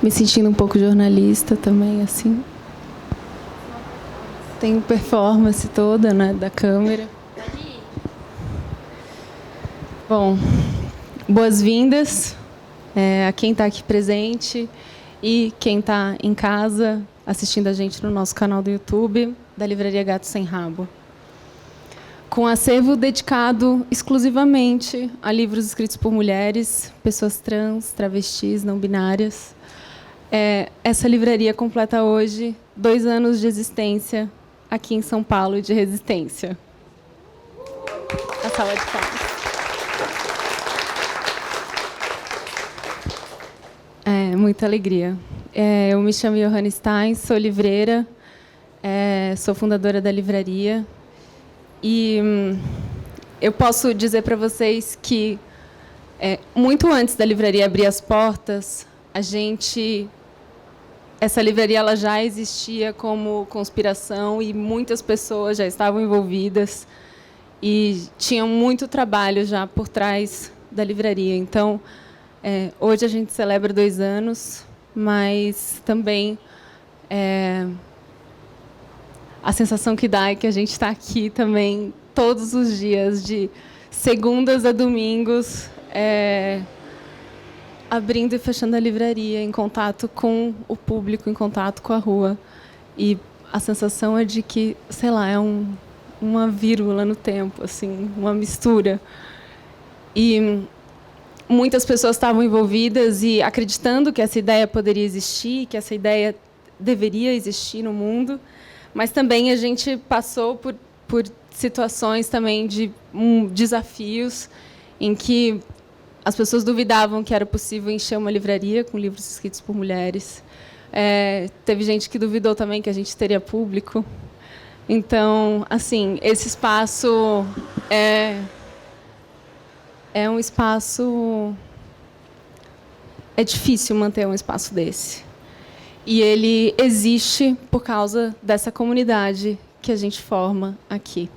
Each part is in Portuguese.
Me sentindo um pouco jornalista também, assim. Tem performance toda, né, da câmera. Bom, boas-vindas a quem está aqui presente e quem está em casa assistindo a gente no nosso canal do YouTube, da Livraria Gato Sem Rabo. Com acervo dedicado exclusivamente a livros escritos por mulheres, pessoas trans, travestis, não binárias. Essa livraria completa hoje 2 anos de existência aqui em São Paulo e de resistência. A sala de palmas. Muita alegria. Eu me chamo Johanna Stein, sou livreira, sou fundadora da livraria. E eu posso dizer para vocês que, muito antes da livraria abrir as portas, essa livraria ela já existia como conspiração e muitas pessoas já estavam envolvidas e tinham muito trabalho já por trás da livraria. Então, hoje a gente celebra 2 anos, mas também a sensação que dá é que a gente está aqui também todos os dias, de segundas a domingos, abrindo e fechando a livraria, em contato com o público, em contato com a rua. E a sensação é de que, sei lá, é uma vírgula no tempo, assim, uma mistura. E muitas pessoas estavam envolvidas e acreditando que essa ideia poderia existir, que essa ideia deveria existir no mundo, mas também a gente passou por situações também de desafios em que as pessoas duvidavam que era possível encher uma livraria com livros escritos por mulheres. Teve gente que duvidou também que a gente teria público. Então, assim, esse espaço é um espaço... É difícil manter um espaço desse. E ele existe por causa dessa comunidade que a gente forma aqui.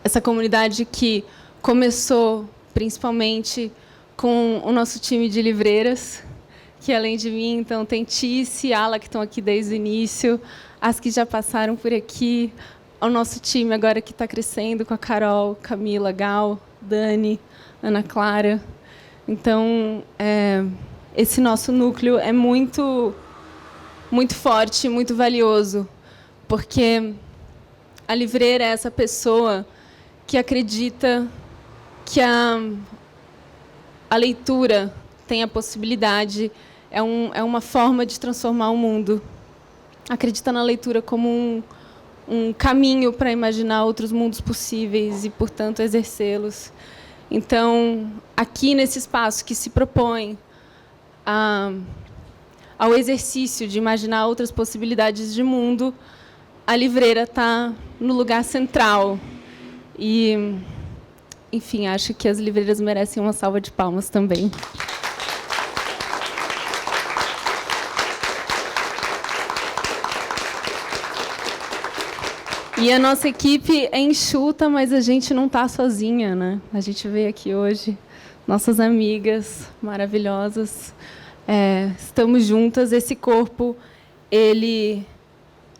Essa comunidade que começou principalmente com o nosso time de livreiras, que, além de mim, então, tem Tice e Ala, que estão aqui desde o início, as que já passaram por aqui, o nosso time agora que está crescendo, com a Carol, Camila, Gal, Dani, Ana Clara. Então, esse nosso núcleo é muito forte, muito valioso, porque a livreira é essa pessoa que acredita que a leitura tem a possibilidade, é uma forma de transformar o mundo. Acredita na leitura como um caminho para imaginar outros mundos possíveis e, portanto, exercê-los. Então, aqui nesse espaço que se propõe ao exercício de imaginar outras possibilidades de mundo, a livreira está no lugar central. E, enfim, acho que as livreiras merecem uma salva de palmas também. E a nossa equipe é enxuta, mas a gente não está sozinha, né? A gente veio aqui hoje, nossas amigas maravilhosas, estamos juntas. Esse corpo, ele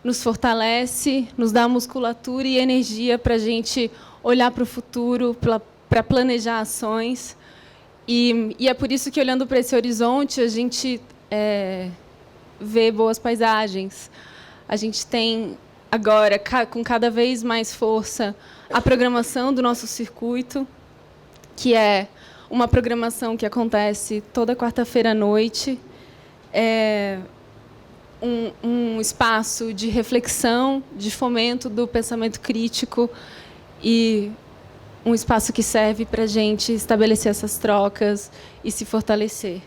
nos fortalece, nos dá musculatura e energia para a gente olhar para o futuro, para planejar ações. E é por isso que, olhando para esse horizonte, a gente vê boas paisagens. A gente tem, agora, com cada vez mais força, a programação do nosso circuito, que é uma programação que acontece toda quarta-feira à noite. Um espaço de reflexão, de fomento do pensamento crítico e um espaço que serve para a gente estabelecer essas trocas e se fortalecer.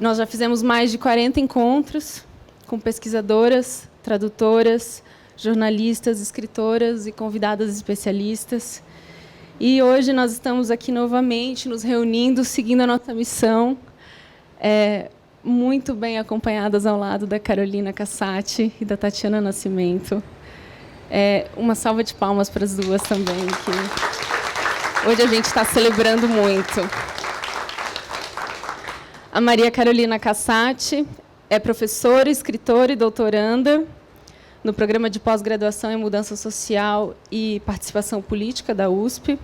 Nós já fizemos mais de 40 encontros com pesquisadoras, tradutoras, jornalistas, escritoras e convidadas especialistas. E hoje nós estamos aqui novamente, nos reunindo, seguindo a nossa missão, muito bem acompanhadas ao lado da Carolina Cassati e da Tatiana Nascimento. Uma salva de palmas para as duas também, que hoje a gente está celebrando muito. A Maria Carolina Cassati é professora, escritora e doutoranda no programa de pós-graduação em Mudança Social e Participação Política da USP.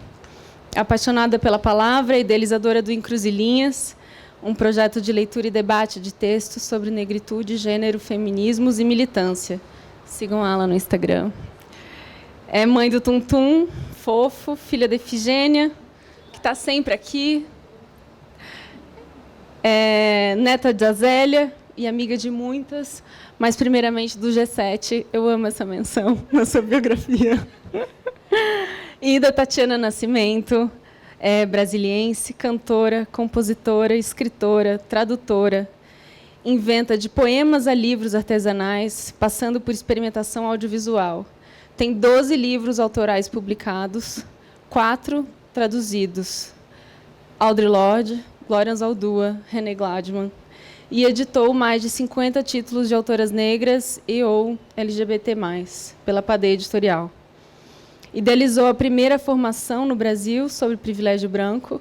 Apaixonada pela palavra, idealizadora do Encruzilhinhas, um projeto de leitura e debate de textos sobre negritude, gênero, feminismos e militância. Sigam ela no Instagram. É mãe do Tum-Tum, fofo, filha da Efigênia, que está sempre aqui. É neta de Azélia e amiga de muitas, mas primeiramente do G7. Eu amo essa menção na sua biografia. E da Tatiana Nascimento, é brasiliense, cantora, compositora, escritora, tradutora. Inventa de poemas a livros artesanais, passando por experimentação audiovisual. Tem 12 livros autorais publicados, 4 traduzidos. Audre Lorde, Glória Anzaldúa, René Gladman. E editou mais de 50 títulos de autoras negras e ou LGBT+, pela Padeia Editorial. Idealizou a primeira formação no Brasil sobre privilégio branco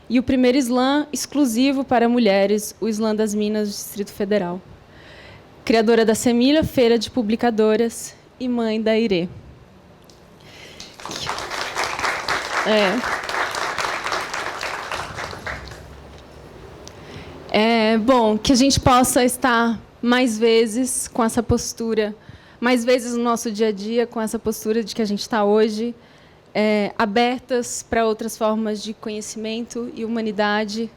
e o primeiro slam exclusivo para mulheres, o Slam das Minas do Distrito Federal. Criadora da Semilha, Feira de Publicadoras, e mãe da Irê. É bom que a gente possa estar mais vezes com essa postura, mais vezes no nosso dia a dia, com essa postura de que a gente está hoje, abertas para outras formas de conhecimento e humanidade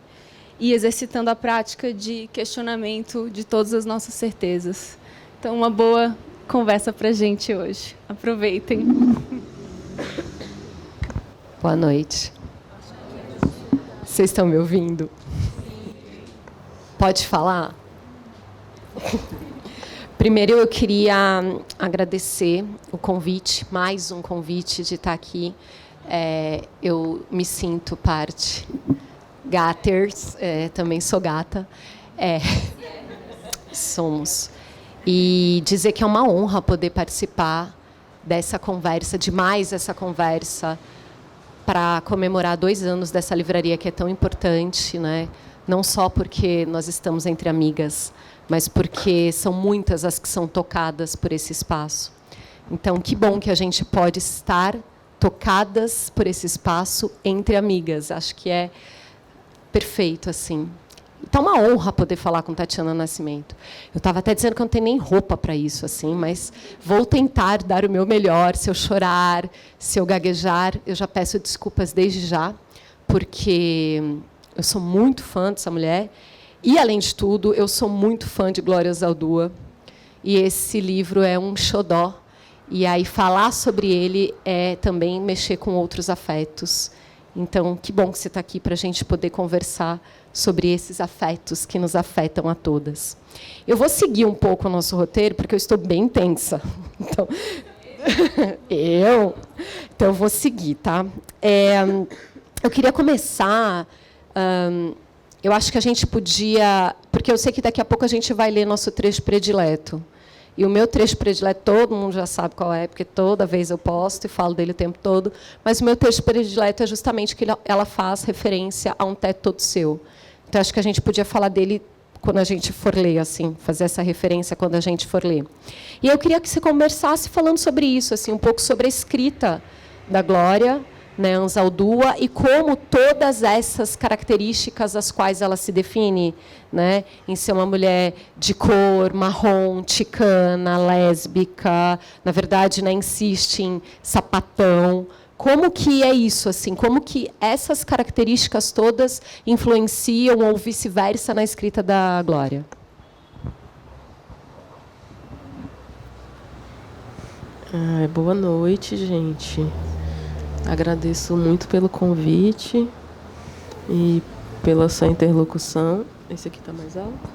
e exercitando a prática de questionamento de todas as nossas certezas. Então, uma boa conversa para a gente hoje. Aproveitem. Boa noite. Vocês estão me ouvindo? Pode falar? Primeiro, eu queria agradecer o convite, mais um convite de estar aqui. Eu me sinto parte. Gaters, também sou gata. Somos. E dizer que é uma honra poder participar dessa conversa, de mais essa conversa, para comemorar 2 anos dessa livraria que é tão importante, né? Não só porque nós estamos entre amigas, mas porque são muitas as que são tocadas por esse espaço. Então, que bom que a gente pode estar tocadas por esse espaço entre amigas. Acho que é perfeito, assim. Então, uma honra poder falar com Tatiana Nascimento. Eu estava até dizendo que eu não tenho nem roupa para isso, assim, mas vou tentar dar o meu melhor. Se eu chorar, se eu gaguejar, eu já peço desculpas desde já, porque eu sou muito fã dessa mulher. E, além de tudo, eu sou muito fã de Glória Anzaldúa. E esse livro é um xodó. E aí falar sobre ele é também mexer com outros afetos. Então, que bom que você está aqui para a gente poder conversar sobre esses afetos que nos afetam a todas. Eu vou seguir um pouco o nosso roteiro, porque eu estou bem tensa. Então, eu vou seguir, tá? Eu queria começar... eu acho que a gente podia... Porque eu sei que daqui a pouco a gente vai ler nosso trecho predileto. E o meu trecho predileto, todo mundo já sabe qual é, porque toda vez eu posto e falo dele o tempo todo. Mas o meu trecho predileto é justamente que ela faz referência a um teto todo seu. Então, acho que a gente podia falar dele quando a gente for ler, assim, fazer essa referência quando a gente for ler. E eu queria que você conversasse falando sobre isso, assim, um pouco sobre a escrita da Glória, né, Anzaldúa, e como todas essas características às quais ela se define, né, em ser uma mulher de cor, marrom, ticana, lésbica, na verdade, né, insiste em sapatão. Como que é isso, assim? Como que essas características todas influenciam ou vice-versa na escrita da Glória? Boa noite, gente. Agradeço muito pelo convite e pela sua interlocução. Esse aqui está mais alto.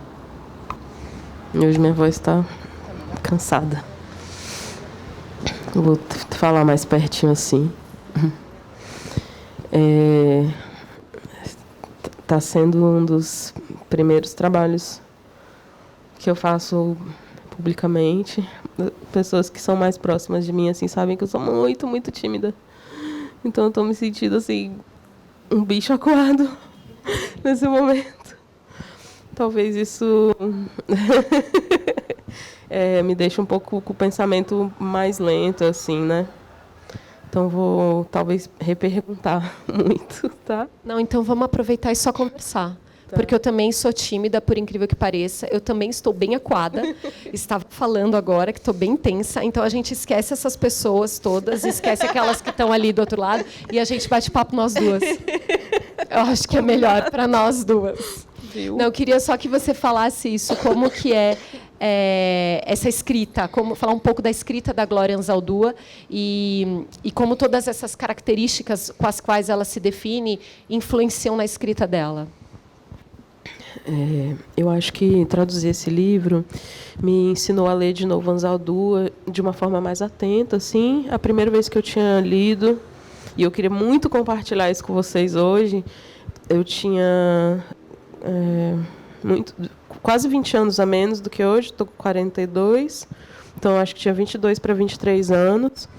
Hoje minha voz está cansada. Vou falar mais pertinho assim. Está sendo um dos primeiros trabalhos que eu faço publicamente. Pessoas que são mais próximas de mim assim sabem que eu sou muito, muito tímida. Então, eu estou me sentindo assim, um bicho acuado nesse momento. talvez isso me deixe um pouco com o pensamento mais lento, assim, né? Então, vou talvez reperguntar muito, tá? Não, então vamos aproveitar e só conversar. Tá. Porque eu também sou tímida, por incrível que pareça. Eu também estou bem acuada. Estava falando agora que estou bem tensa. Então, a gente esquece essas pessoas todas, esquece aquelas que estão ali do outro lado, e a gente bate papo nós duas. Eu acho que é melhor para nós duas. Viu? Não, eu queria só que você falasse isso, como que é essa escrita, falar um pouco da escrita da Glória Anzaldúa e como todas essas características com as quais ela se define influenciam na escrita dela. Eu acho que traduzir esse livro me ensinou a ler de novo Anzaldúa de uma forma mais atenta, assim. A primeira vez que eu tinha lido, e eu queria muito compartilhar isso com vocês hoje, eu tinha quase 20 anos a menos do que hoje, estou com 42, então acho que tinha 22 para 23 anos,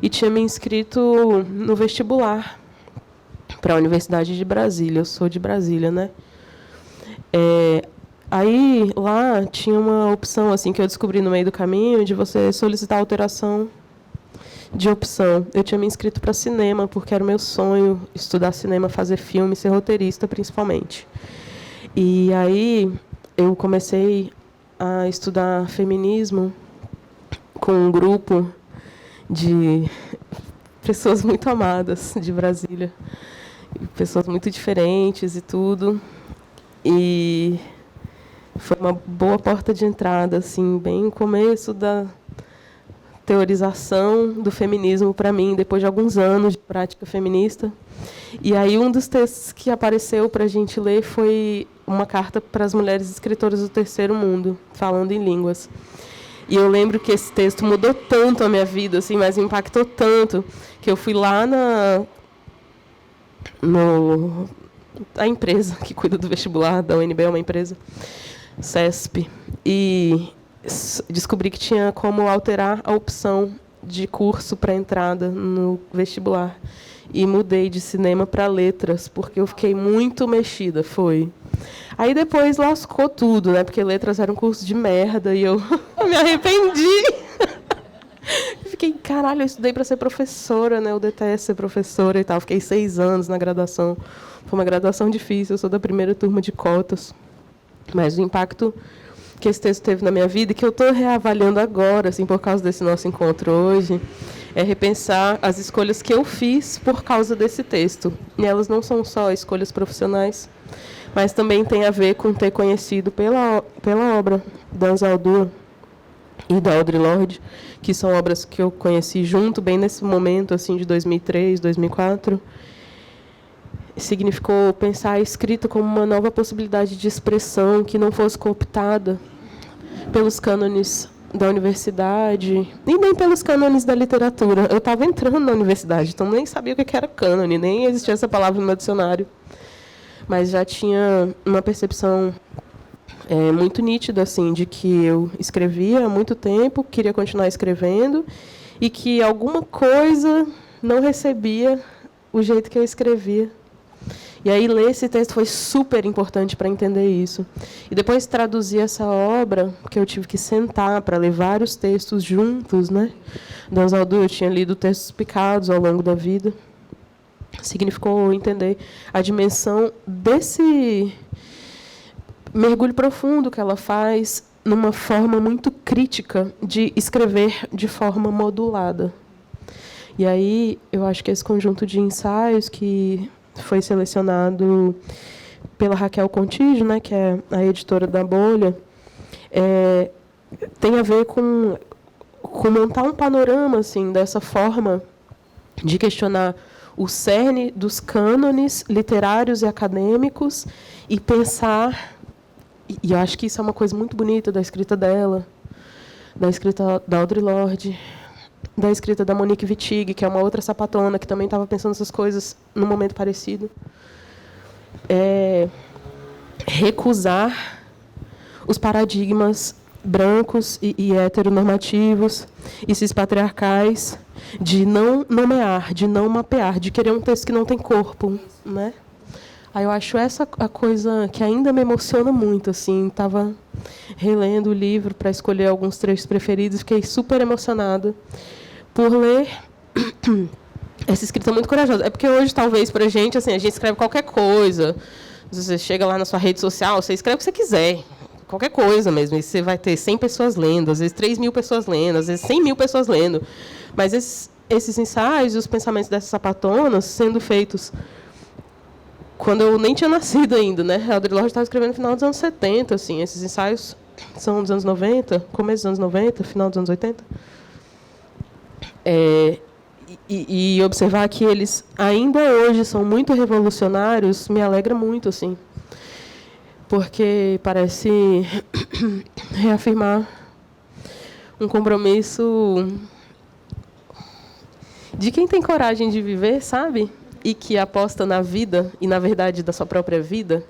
e tinha me inscrito no vestibular para a Universidade de Brasília. Eu sou de Brasília, né? Aí, lá, tinha uma opção assim que eu descobri no meio do caminho, de você solicitar alteração de opção. Eu tinha me inscrito para cinema, porque era o meu sonho estudar cinema, fazer filme, ser roteirista, principalmente. E aí eu comecei a estudar feminismo com um grupo de pessoas muito amadas de Brasília, pessoas muito diferentes e tudo. E foi uma boa porta de entrada, assim, bem no começo da teorização do feminismo para mim, depois de alguns anos de prática feminista. E aí um dos textos que apareceu para a gente ler foi uma carta para as mulheres escritoras do terceiro mundo, falando em línguas. E eu lembro que esse texto mudou tanto a minha vida, assim, mas me impactou tanto, que eu fui lá a empresa que cuida do vestibular da UNB, é uma empresa, CESP, e descobri que tinha como alterar a opção de curso para entrada no vestibular. E mudei de cinema para letras, porque eu fiquei muito mexida, foi. Aí depois lascou tudo, né? Porque letras era um curso de merda e eu me arrependi. Fiquei, caralho, eu estudei para ser professora, né? Eu detesto ser professora e tal. Fiquei 6 anos na graduação. Foi uma graduação difícil, eu sou da primeira turma de cotas. Mas o impacto que esse texto teve na minha vida, e que eu estou reavaliando agora, assim, por causa desse nosso encontro hoje, é repensar as escolhas que eu fiz por causa desse texto. E elas não são só escolhas profissionais, mas também tem a ver com ter conhecido pela obra da Anzaldúa e da Audre Lorde, que são obras que eu conheci junto, bem nesse momento assim de 2003, 2004. Significou pensar a escrita como uma nova possibilidade de expressão que não fosse cooptada pelos cânones da universidade, e nem pelos cânones da literatura. Eu estava entrando na universidade, então nem sabia o que era cânone, nem existia essa palavra no meu dicionário. Mas já tinha uma percepção muito nítida, assim, de que eu escrevia há muito tempo, queria continuar escrevendo, e que alguma coisa não recebia o jeito que eu escrevia. E aí ler esse texto foi super importante para entender isso. E depois traduzir essa obra, que eu tive que sentar para ler vários textos juntos, né? Da Anzaldúa, eu tinha lido textos picados ao longo da vida. Significou entender a dimensão desse mergulho profundo que ela faz numa forma muito crítica de escrever de forma modulada. E aí eu acho que esse conjunto de ensaios que foi selecionado pela Raquel Contígio, né, que é a editora da Bolha, tem a ver com montar um panorama assim, dessa forma de questionar o cerne dos cânones literários e acadêmicos e pensar, e eu acho que isso é uma coisa muito bonita da escrita dela, da escrita da Audre Lorde, da escrita da Monique Wittig, que é uma outra sapatona que também estava pensando essas coisas num momento parecido. Recusar os paradigmas brancos e heteronormativos e cispatriarcais de não nomear, de não mapear, de querer um texto que não tem corpo, né? Aí eu acho essa a coisa que ainda me emociona muito, assim. Estava relendo o livro para escolher alguns trechos preferidos, fiquei super emocionada por ler. Essa escrita é muito corajosa. É porque hoje, talvez, para a gente escreve qualquer coisa. Você chega lá na sua rede social, você escreve o que você quiser. Qualquer coisa mesmo. E você vai ter 100 pessoas lendo, às vezes 3.000 pessoas lendo, às vezes 100.000 pessoas lendo. Mas esses ensaios e os pensamentos dessas sapatonas sendo feitos quando eu nem tinha nascido ainda, né? A Audre Lorde estava escrevendo no final dos anos 70, assim. Esses ensaios são dos anos 90, começo dos anos 90, final dos anos 80. E observar que eles ainda hoje são muito revolucionários me alegra muito, assim. Porque parece reafirmar um compromisso de quem tem coragem de viver, sabe? E que aposta na vida e na verdade da sua própria vida.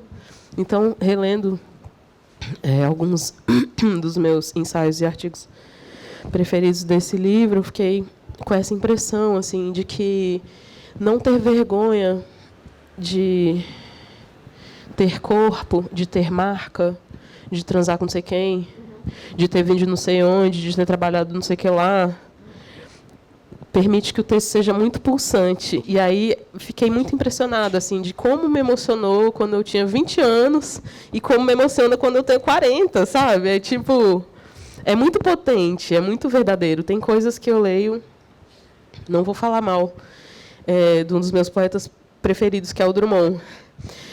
Então, relendo alguns dos meus ensaios e artigos preferidos desse livro, fiquei com essa impressão, assim, de que não ter vergonha de ter corpo, de ter marca, de transar com não sei quem, de ter vindo de não sei onde, de ter trabalhado não sei o que lá, permite que o texto seja muito pulsante. E aí fiquei muito impressionada, assim, de como me emocionou quando eu tinha 20 anos e como me emociona quando eu tenho 40, sabe? É tipo, é muito potente, é muito verdadeiro. Tem coisas que eu leio, não vou falar mal, de um dos meus poetas preferidos, que é o Drummond.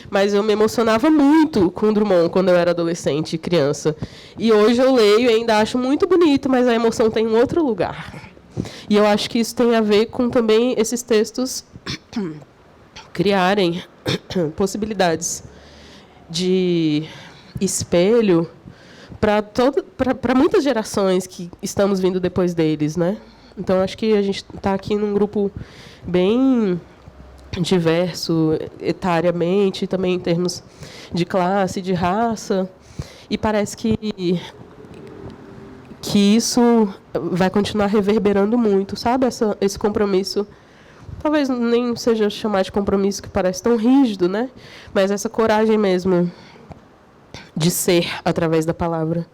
Mas eu me emocionava muito com o Drummond quando eu era adolescente e criança. E hoje eu leio e ainda acho muito bonito, mas a emoção tem um outro lugar. E eu acho que isso tem a ver com também esses textos criarem possibilidades de espelho para muitas gerações que estamos vindo depois deles, né? Então, acho que a gente está aqui num grupo bem diverso etariamente, também em termos de classe, de raça, e parece que isso vai continuar reverberando muito, sabe? Esse compromisso, talvez nem seja chamar de compromisso, que parece tão rígido, né? Mas essa coragem mesmo de ser através da palavra,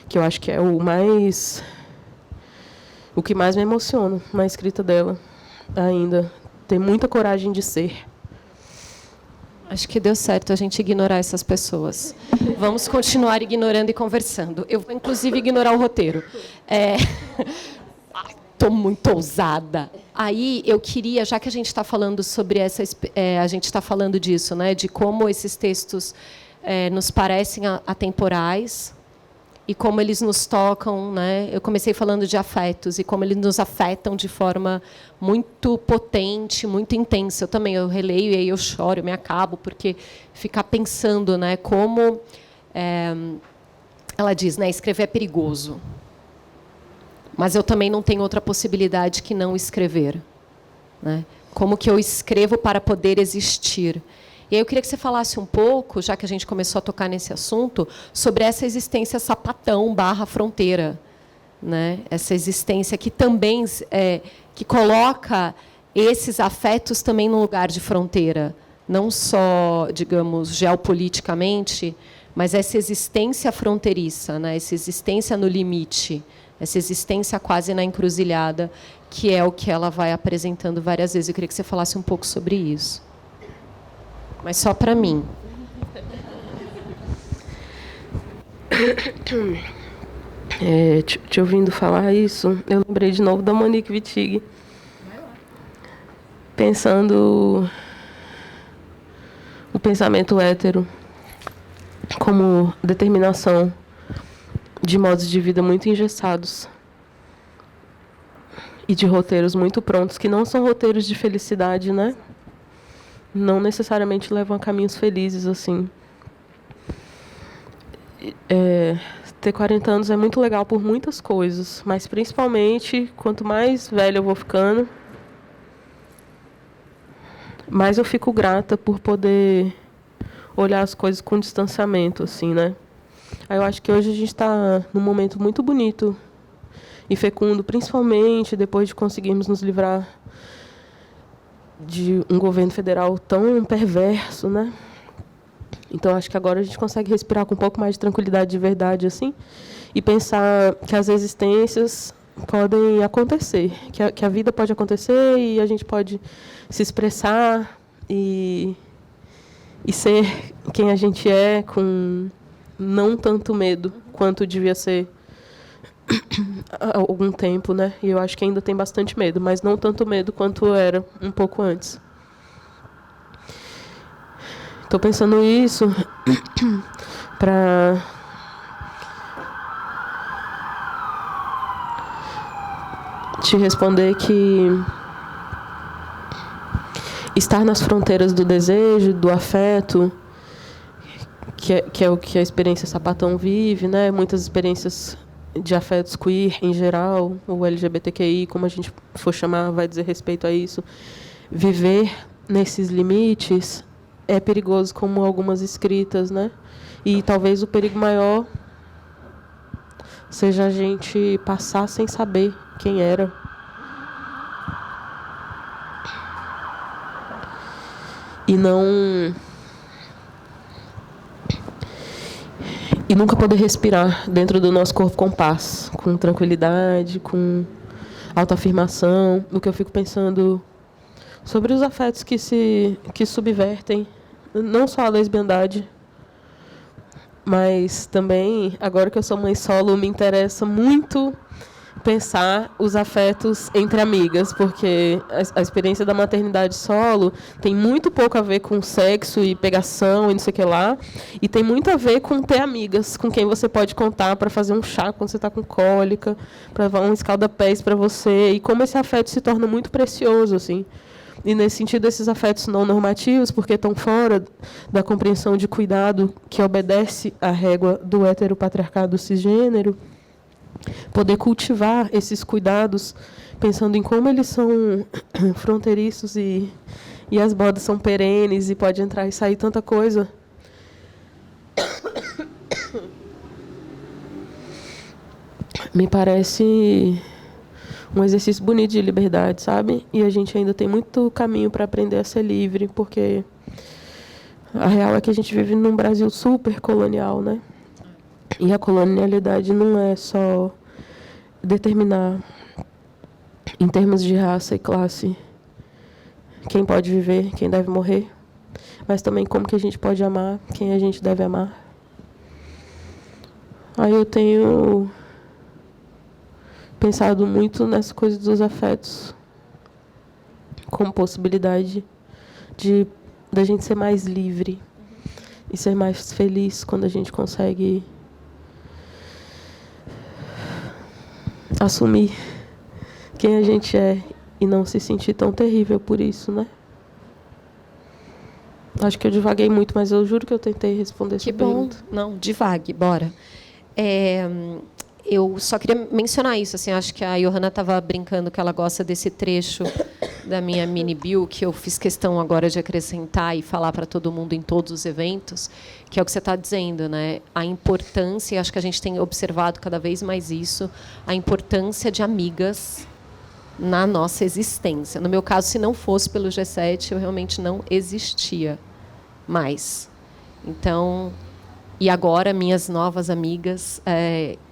que eu acho que é o que mais me emociona na escrita dela ainda. Ter muita coragem de ser. Acho que deu certo a gente ignorar essas pessoas. Vamos continuar ignorando e conversando. Eu vou, inclusive, ignorar o roteiro. Estou muito ousada. Aí, eu queria, já que a gente está falando sobre a gente está falando disso, né, de como esses textos nos parecem atemporais e como eles nos tocam, né? Eu comecei falando de afetos e como eles nos afetam de forma muito potente, muito intensa. Eu releio e aí eu choro, eu me acabo, porque ficar pensando, né, como ela diz, né, escrever é perigoso. Mas eu também não tenho outra possibilidade que não escrever, né? Como que eu escrevo para poder existir? E aí eu queria que você falasse um pouco, já que a gente começou a tocar nesse assunto, sobre essa existência sapatão / fronteira, né? Essa existência que também que coloca esses afetos também no lugar de fronteira, não só, digamos, geopoliticamente, mas essa existência fronteiriça, né? Essa existência no limite, essa existência quase na encruzilhada, que é o que ela vai apresentando várias vezes. Eu queria que você falasse um pouco sobre isso. Mas só para mim. Te ouvindo falar isso, eu lembrei de novo da Monique Wittig. Pensando o pensamento hétero como determinação de modos de vida muito engessados e de roteiros muito prontos, que não são roteiros de felicidade, né? Não necessariamente levam a caminhos felizes, assim. Ter 40 anos é muito legal por muitas coisas, mas principalmente, quanto mais velha eu vou ficando, mais eu fico grata por poder olhar as coisas com distanciamento, assim, né? Aí eu acho que hoje a gente está num momento muito bonito e fecundo, principalmente depois de conseguirmos nos livrar de um governo federal tão perverso, né? Então, acho que agora a gente consegue respirar com um pouco mais de tranquilidade de verdade, assim, e pensar que as existências podem acontecer, que a vida pode acontecer e a gente pode se expressar e ser quem a gente é com não tanto medo quanto devia ser há algum tempo, né? E eu acho que ainda tem bastante medo, mas não tanto medo quanto era um pouco antes. Estou pensando isso para te responder que estar nas fronteiras do desejo, do afeto, que é o que a experiência Sapatão vive, né? Muitas experiências de afetos queer em geral, ou LGBTQI, como a gente for chamar, vai dizer respeito a isso. Viver nesses limites é perigoso, como algumas escritas, né? E talvez o perigo maior seja a gente passar sem saber quem era. E nunca poder respirar dentro do nosso corpo com paz, com tranquilidade, com autoafirmação. O que eu fico pensando sobre os afetos que subvertem não só a lesbiandade, mas também, agora que eu sou mãe solo, me interessa muito pensar os afetos entre amigas, porque a experiência da maternidade solo tem muito pouco a ver com sexo e pegação e não sei o que lá, e tem muito a ver com ter amigas com quem você pode contar para fazer um chá quando você está com cólica, para levar um escalda-pés para você, e como esse afeto se torna muito precioso, assim. E, nesse sentido, esses afetos não normativos, porque estão fora da compreensão de cuidado que obedece à régua do heteropatriarcado cisgênero, poder cultivar esses cuidados, pensando em como eles são fronteiriços e as bordas são perenes e pode entrar e sair tanta coisa. Me parece um exercício bonito de liberdade, sabe? E a gente ainda tem muito caminho para aprender a ser livre, porque a real é que a gente vive num Brasil super colonial, né? E a colonialidade não é só determinar, em termos de raça e classe, quem pode viver, quem deve morrer, mas também como que a gente pode amar, quem a gente deve amar. Aí eu tenho pensado muito nessa coisa dos afetos, como possibilidade da gente ser mais livre e ser mais feliz quando a gente consegue assumir quem a gente é e não se sentir tão terrível por isso, né? Acho que eu divaguei muito, mas eu juro que eu tentei responder essa pergunta. Que bom. Não, divague, bora. Eu só queria mencionar isso. Assim, acho que a Johanna estava brincando que ela gosta desse trecho da minha mini bio, que eu fiz questão agora de acrescentar e falar para todo mundo em todos os eventos, que é o que você está dizendo, né? A importância, e acho que a gente tem observado cada vez mais isso, a importância de amigas na nossa existência. No meu caso, se não fosse pelo G7, eu realmente não existia mais. Então, e agora, minhas novas amigas,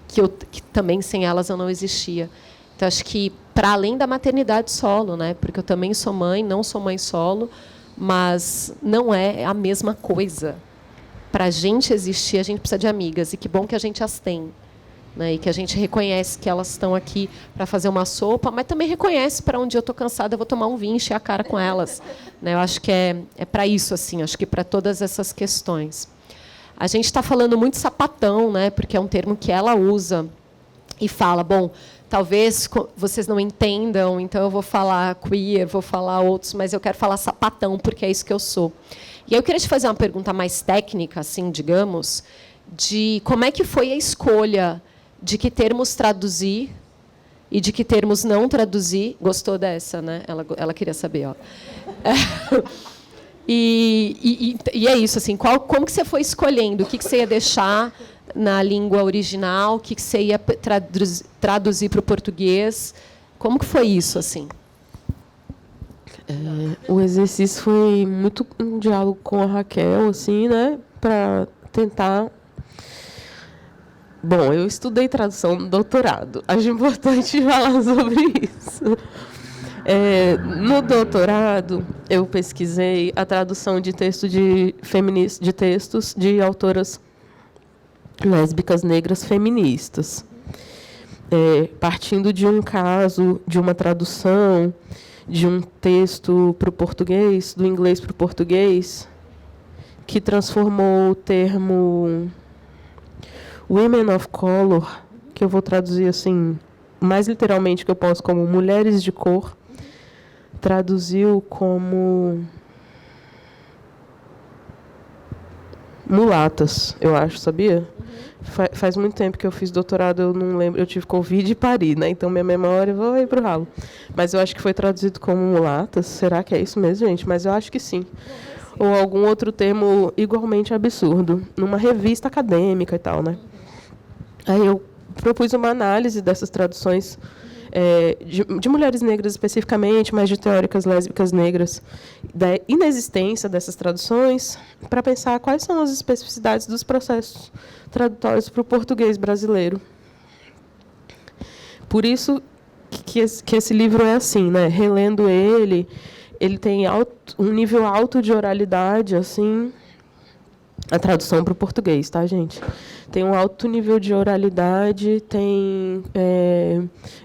que também sem elas eu não existia. Então, acho que, para além da maternidade solo, né? Porque eu também sou mãe, não sou mãe solo, mas não é a mesma coisa. Para a gente existir, a gente precisa de amigas, e que bom que a gente as tem. Né? E que a gente reconhece que elas estão aqui para fazer uma sopa, mas também reconhece para um dia eu estou cansada, eu vou tomar um vinho e encher a cara com elas. Né? Eu acho que é para isso, assim, acho que para todas essas questões. A gente está falando muito sapatão, né? Porque é um termo que ela usa e fala, bom, talvez vocês não entendam, então eu vou falar queer, vou falar outros, mas eu quero falar sapatão, porque é isso que eu sou. E aí eu queria te fazer uma pergunta mais técnica, assim, digamos, de como é que foi a escolha de que termos traduzir e de que termos não traduzir. Gostou dessa, né? Ela queria saber, ó. E é isso, assim, como que você foi escolhendo? O que você ia deixar na língua original? O que você ia traduzir para o português? Como que foi isso, assim? O exercício foi muito um diálogo com a Raquel, assim, né? para tentar... Bom, eu estudei tradução no doutorado. Acho importante falar sobre isso. No doutorado, eu pesquisei a tradução de textos de autoras lésbicas negras feministas. Partindo de um caso, de uma tradução, de um texto para o português, do inglês para o português, que transformou o termo Women of Color, que eu vou traduzir assim, mais literalmente que eu posso, como mulheres de cor, traduziu como mulatas, eu acho, sabia? Faz muito tempo que eu fiz doutorado, eu não lembro, eu tive Covid e pari, né? Então minha memória vai para o ralo. Mas eu acho que foi traduzido como mulatas. Será que é isso mesmo, gente? Mas eu acho que sim. Ou algum outro termo igualmente absurdo, numa revista acadêmica e tal, né? Aí eu propus uma análise dessas traduções de mulheres negras especificamente, mas de teóricas lésbicas negras, da inexistência dessas traduções, para pensar quais são as especificidades dos processos tradutórios para o português brasileiro. Por isso que esse livro é assim, né? Relendo ele tem um nível alto de oralidade, assim, a tradução para o português, tá, gente? Tem um alto nível de oralidade, tem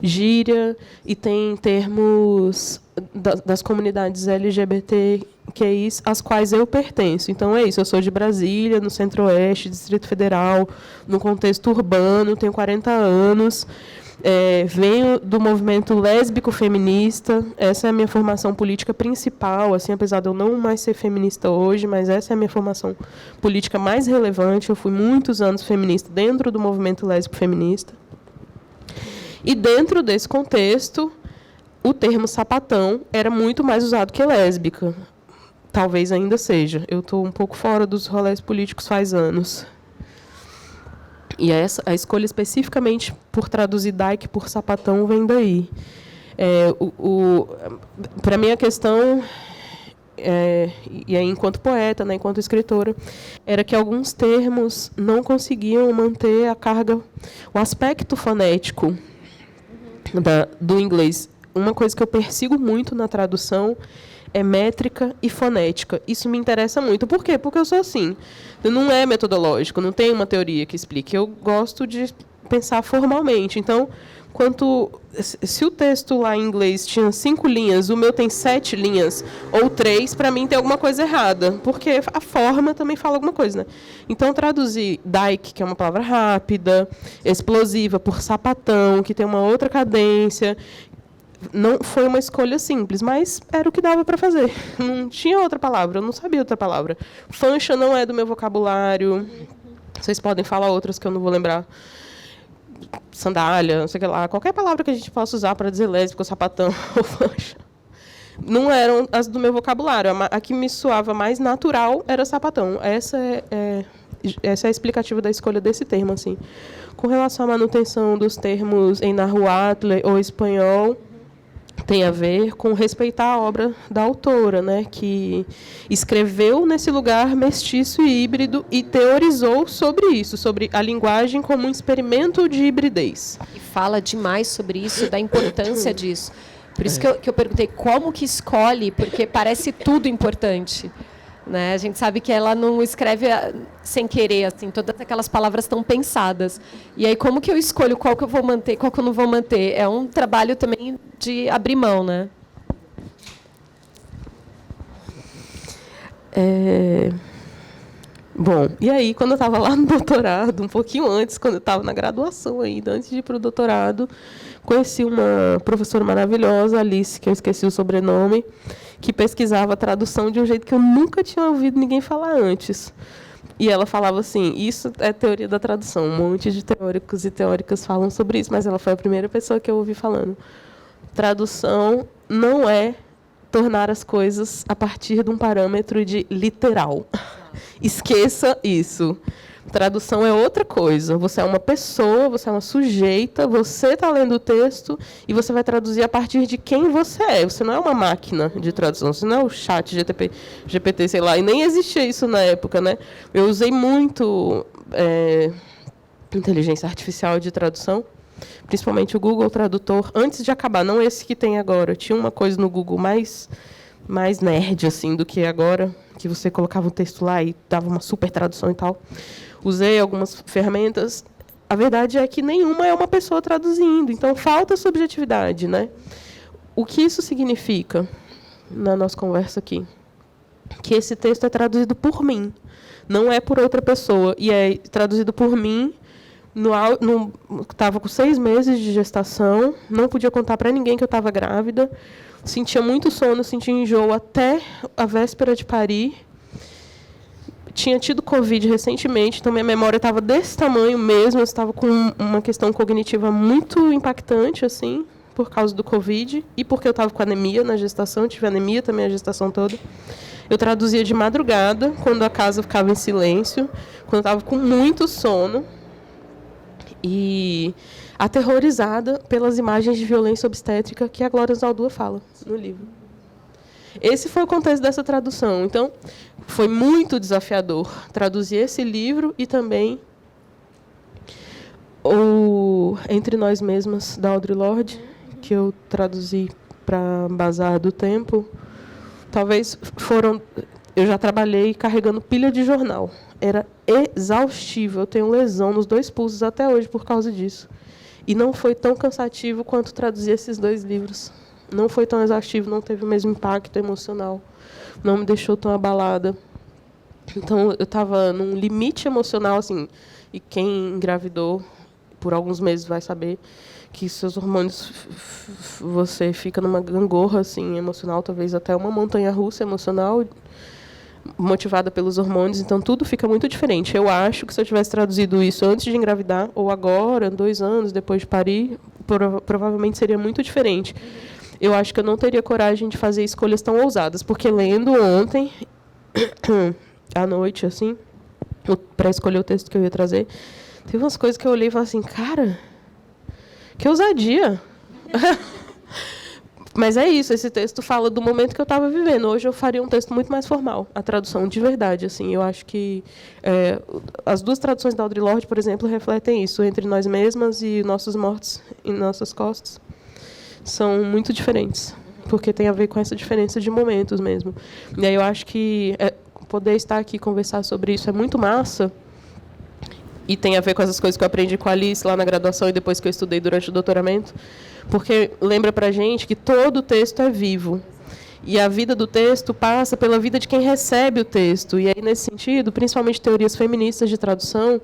gíria e tem termos das comunidades LGBTQI, às quais eu pertenço. Então, é isso, eu sou de Brasília, no Centro-Oeste, Distrito Federal, no contexto urbano, tenho 40 anos, venho do movimento lésbico feminista, essa é a minha formação política principal, assim, apesar de eu não mais ser feminista hoje, mas essa é a minha formação política mais relevante. Eu fui muitos anos feminista dentro do movimento lésbico feminista. E dentro desse contexto, o termo sapatão era muito mais usado que lésbica. Talvez ainda seja. Eu estou um pouco fora dos rolês políticos faz anos. E a escolha especificamente por traduzir dyke por sapatão vem daí. Para mim, a questão, e aí, enquanto poeta, né, enquanto escritora, era que alguns termos não conseguiam manter a carga, o aspecto fonético do inglês. Uma coisa que eu persigo muito na tradução é métrica e fonética. Isso me interessa muito. Por quê? Porque eu sou assim. Não é metodológico, não tem uma teoria que explique. Eu gosto de pensar formalmente. Então, se o texto lá em inglês tinha 5 linhas, o meu tem 7 linhas, ou 3, para mim tem alguma coisa errada. Porque a forma também fala alguma coisa, né? Então, traduzir dyke, que é uma palavra rápida, explosiva, por sapatão, que tem uma outra cadência, não foi uma escolha simples, mas era o que dava para fazer. Não tinha outra palavra, eu não sabia outra palavra. Fancha não é do meu vocabulário. Vocês podem falar outras que eu não vou lembrar. Sandália, não sei o que lá. Qualquer palavra que a gente possa usar para dizer lésbico, sapatão ou fancha. Não eram as do meu vocabulário. A que me soava mais natural era sapatão. Essa é a explicativa da escolha desse termo, assim. Com relação à manutenção dos termos em nahuatl ou espanhol, tem a ver com respeitar a obra da autora, né, que escreveu nesse lugar mestiço e híbrido e teorizou sobre isso, sobre a linguagem como um experimento de hibridez. E fala demais sobre isso, da importância disso. Por isso que eu perguntei como que escolhe, porque parece tudo importante. Né? A gente sabe que ela não escreve sem querer, assim, todas aquelas palavras estão pensadas. E aí, como que eu escolho qual que eu vou manter, qual que eu não vou manter? É um trabalho também de abrir mão, né? Bom, e aí, quando eu estava lá no doutorado, um pouquinho antes, quando eu estava na graduação ainda, antes de ir para o doutorado, conheci uma professora maravilhosa, Alice, que eu esqueci o sobrenome, que pesquisava a tradução de um jeito que eu nunca tinha ouvido ninguém falar antes. E ela falava assim, isso é teoria da tradução, um monte de teóricos e teóricas falam sobre isso, mas ela foi a primeira pessoa que eu ouvi falando. Tradução não é tornar as coisas a partir de um parâmetro de literal. Esqueça isso. Tradução é outra coisa. Você é uma pessoa, você é uma sujeita, você está lendo o texto e você vai traduzir a partir de quem você é. Você não é uma máquina de tradução, você não é o chat GPT, sei lá, e nem existia isso na época, né? Eu usei muito inteligência artificial de tradução, principalmente o Google Tradutor, antes de acabar, não esse que tem agora. Tinha uma coisa no Google mais nerd assim do que agora, que você colocava o texto lá e dava uma super tradução e tal. Usei algumas ferramentas. A verdade é que nenhuma é uma pessoa traduzindo, então falta subjetividade, né? O que isso significa na nossa conversa aqui? Que esse texto é traduzido por mim, não é por outra pessoa, e é traduzido por mim. Estava com 6 meses de gestação, não podia contar para ninguém que eu estava grávida, sentia muito sono, sentia enjoo até a véspera de parir. Tinha tido Covid recentemente, então minha memória estava desse tamanho mesmo, eu estava com uma questão cognitiva muito impactante, assim, por causa do Covid, e porque eu estava com anemia na gestação, tive anemia também a gestação toda. Eu traduzia de madrugada, quando a casa ficava em silêncio, quando eu estava com muito sono, e aterrorizada pelas imagens de violência obstétrica que a Glória Zaldúa fala no livro. Esse foi o contexto dessa tradução. Então, foi muito desafiador traduzir esse livro e também o Entre Nós Mesmas, da Audre Lorde, que eu traduzi para Bazar do Tempo. Talvez foram... Eu já trabalhei carregando pilha de jornal. Era exaustivo. Eu tenho lesão nos 2 pulsos até hoje por causa disso. E não foi tão cansativo quanto traduzir esses 2 livros. Não foi tão exaustivo, não teve o mesmo impacto emocional. Não me deixou tão abalada. Então, eu estava num limite emocional, assim, e quem engravidou por alguns meses vai saber que seus hormônios, você fica numa gangorra, assim, emocional, talvez até uma montanha-russa emocional, motivada pelos hormônios, então tudo fica muito diferente. Eu acho que se eu tivesse traduzido isso antes de engravidar, ou agora, 2 anos depois de parir, provavelmente seria muito diferente. Eu acho que eu não teria coragem de fazer escolhas tão ousadas, porque lendo ontem, à noite, assim, para escolher o texto que eu ia trazer, teve umas coisas que eu olhei e falei assim, cara, que ousadia! Mas é isso, esse texto fala do momento que eu estava vivendo. Hoje eu faria um texto muito mais formal, a tradução de verdade. Assim, eu acho que as 2 traduções da Audre Lorde, por exemplo, refletem isso, Entre Nós Mesmas e Nossos Mortos em Nossas Costas. São muito diferentes, porque tem a ver com essa diferença de momentos mesmo. E aí eu acho que poder estar aqui e conversar sobre isso é muito massa, e tem a ver com essas coisas que eu aprendi com a Alice lá na graduação e depois que eu estudei durante o doutoramento, porque lembra para a gente que todo texto é vivo. E a vida do texto passa pela vida de quem recebe o texto. E aí, nesse sentido, principalmente teorias feministas de tradução,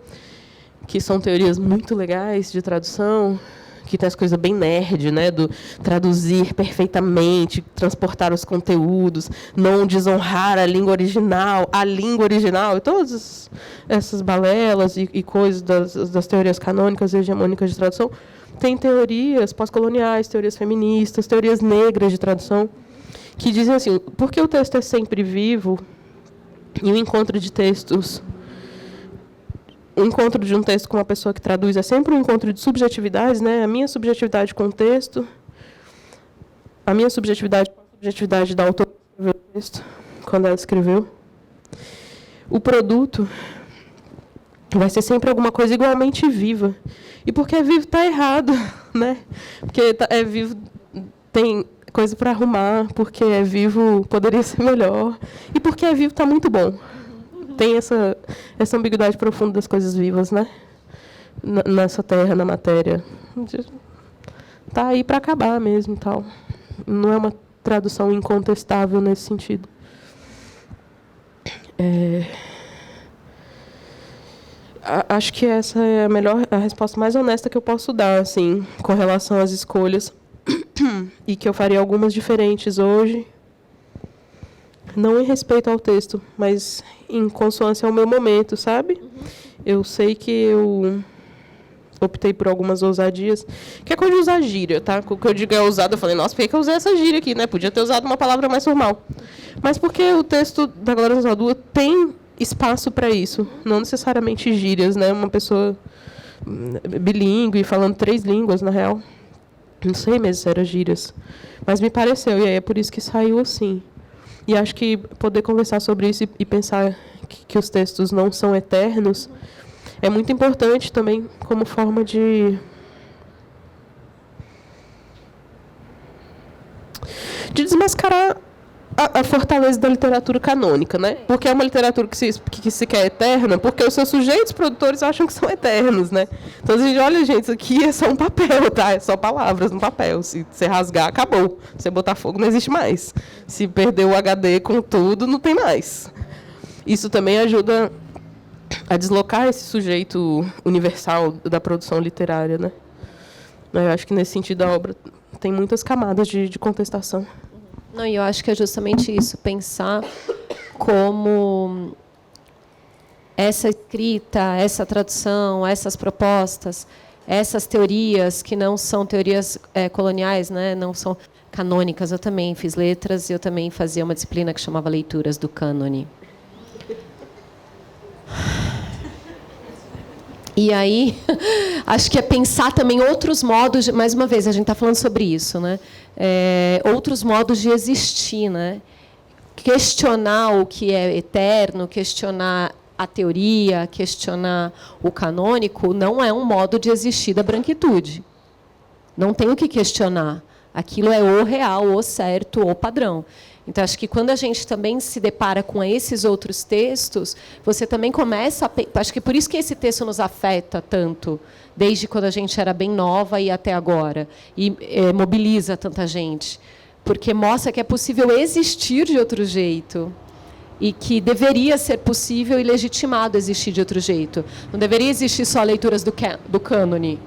que são teorias muito legais de tradução, que tem as coisas bem nerd, né, do traduzir perfeitamente, transportar os conteúdos, não desonrar a língua original, e todas essas balelas e coisas das teorias canônicas e hegemônicas de tradução. Tem teorias pós-coloniais, teorias feministas, teorias negras de tradução, que dizem assim, porque o texto é sempre vivo, e o encontro de textos... O encontro de um texto com uma pessoa que traduz é sempre um encontro de subjetividades, né? A minha subjetividade com o texto, a minha subjetividade com a subjetividade da autora que escreveu o texto, quando ela escreveu. O produto vai ser sempre alguma coisa igualmente viva. E porque é vivo está errado, né? Porque é vivo tem coisa para arrumar, porque é vivo poderia ser melhor, e porque é vivo está muito bom. Tem essa ambiguidade profunda das coisas vivas, né? Nessa terra, na matéria. Está aí para acabar mesmo e tal. Não é uma tradução incontestável nesse sentido. Acho que essa é a resposta mais honesta que eu posso dar, assim, com relação às escolhas. E que eu faria algumas diferentes hoje. Não em respeito ao texto, mas em consonância ao meu momento, sabe? Eu sei que eu optei por algumas ousadias, que é coisa de usar gíria, tá? O que eu digo é ousado, eu falei, nossa, por que eu usei essa gíria aqui, né? Podia ter usado uma palavra mais formal. Mas porque o texto da Glória Zaldúa tem espaço para isso, não necessariamente gírias, né? Uma pessoa bilíngue, falando 3 línguas, na real. Não sei mesmo se era gírias, mas me pareceu, e aí é por isso que saiu assim. E acho que poder conversar sobre isso e pensar que os textos não são eternos é muito importante também como forma de desmascarar a fortaleza da literatura canônica, né? Porque é uma literatura que se quer eterna, porque os seus sujeitos produtores acham que são eternos, né? Então a gente olha, gente, isso aqui é só um papel, tá? É só palavras no papel. Se você rasgar, acabou. Se você botar fogo, não existe mais. Se perder o HD com tudo, não tem mais. Isso também ajuda a deslocar esse sujeito universal da produção literária, né? Eu acho que nesse sentido a obra tem muitas camadas de contestação. Não, e eu acho que é justamente isso, pensar como essa escrita, essa tradução, essas propostas, essas teorias que não são teorias coloniais, né, não são canônicas. Eu também fiz letras e eu também fazia uma disciplina que chamava Leituras do Cânone. E aí, acho que é pensar também outros modos, mais uma vez, a gente está falando sobre isso, né? Outros modos de existir, né? Questionar o que é eterno, questionar a teoria, questionar o canônico, não é um modo de existir da branquitude. Não tem o que questionar. Aquilo é o real, o certo, o padrão. Então, acho que quando a gente também se depara com esses outros textos, você também começa a... Acho que por isso que esse texto nos afeta tanto, desde quando a gente era bem nova e até agora, e mobiliza tanta gente, porque mostra que é possível existir de outro jeito e que deveria ser possível e legitimado existir de outro jeito. Não deveria existir só leituras do cânone,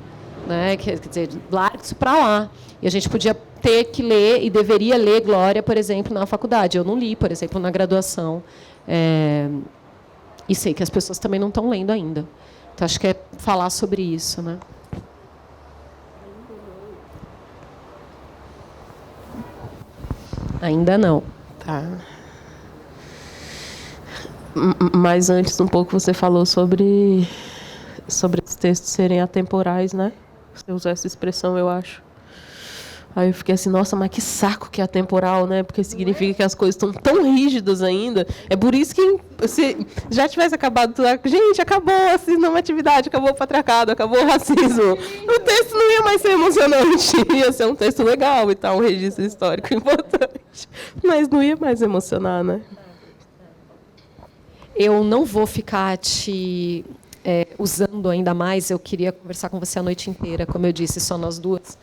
né? Quer dizer, larga isso para lá. E a gente podia ter que ler e deveria ler Glória, por exemplo, na faculdade. Eu não li, por exemplo, na graduação. E sei que as pessoas também não estão lendo ainda. Então, acho que é falar sobre isso, né? Ainda não. Tá. Mas antes, um pouco, você falou sobre os textos serem atemporais, né? Você usou essa expressão, eu acho. Aí eu fiquei assim, nossa, mas que saco que é atemporal, né? Porque significa que as coisas estão tão rígidas ainda. É por isso que, se já tivesse acabado tudo, gente, acabou a normatividade, acabou o patriarcado, acabou o racismo. O texto não ia mais ser emocionante, ia ser um texto legal e tal, um registro histórico importante. Mas não ia mais emocionar, né? Eu não vou ficar te usando ainda mais, eu queria conversar com você a noite inteira, como eu disse, só nós duas.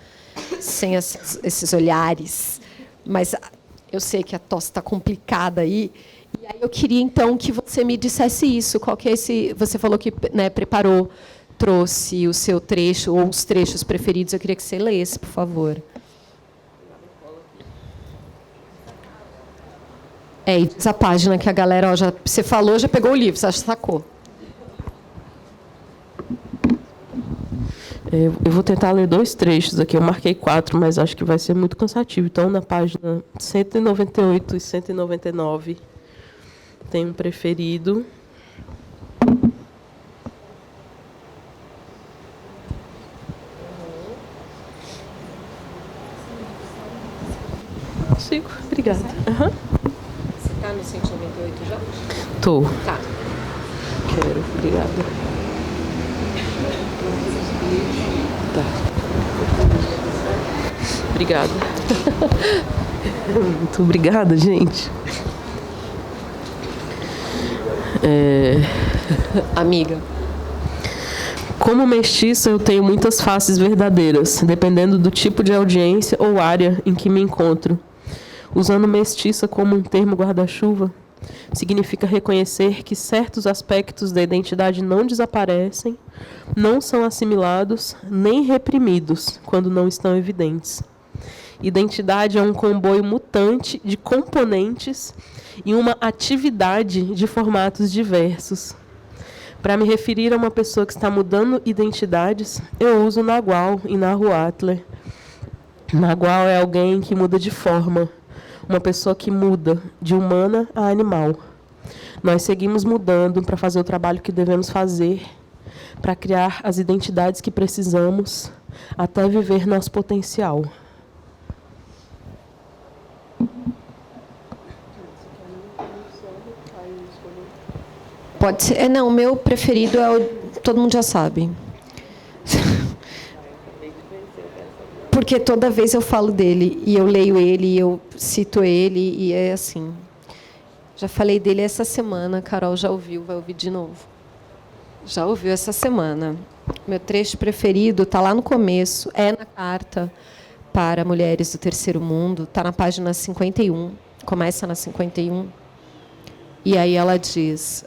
Sem esses olhares, mas eu sei que a tosse está complicada aí, e aí eu queria então que você me dissesse isso, qual que é esse, você falou que, né, preparou, trouxe o seu trecho ou os trechos preferidos, eu queria que você lesse, por favor. E essa página que a galera, ó, você falou, já pegou o livro, você sacou. Eu vou tentar ler 2 trechos aqui. Eu marquei 4, mas acho que vai ser muito cansativo. Então, na página 198 e 199, tem um preferido. Consigo. Obrigada. Uhum. Você está no 198 já? Tô. Tá. Quero. Obrigada. Tá. Obrigada. Muito obrigada, gente. Amiga. Como mestiça, eu tenho muitas faces verdadeiras, dependendo do tipo de audiência ou área em que me encontro. Usando mestiça como um termo guarda-chuva, significa reconhecer que certos aspectos da identidade não desaparecem, não são assimilados, nem reprimidos, quando não estão evidentes. Identidade é um comboio mutante de componentes e uma atividade de formatos diversos. Para me referir a uma pessoa que está mudando identidades, eu uso Nagual e Nahuatl. Nagual é alguém que muda de forma, uma pessoa que muda de humana a animal. Nós seguimos mudando para fazer o trabalho que devemos fazer, para criar as identidades que precisamos, até viver nosso potencial. Pode ser. Não, o meu preferido é o... Todo mundo já sabe. Porque toda vez eu falo dele, e eu leio ele, e eu cito ele, e é assim. Já falei dele essa semana, a Carol já ouviu, vai ouvir de novo. Já ouviu essa semana. Meu trecho preferido está lá no começo, é na carta para mulheres do terceiro mundo, está na página 51, começa na 51. E aí ela diz,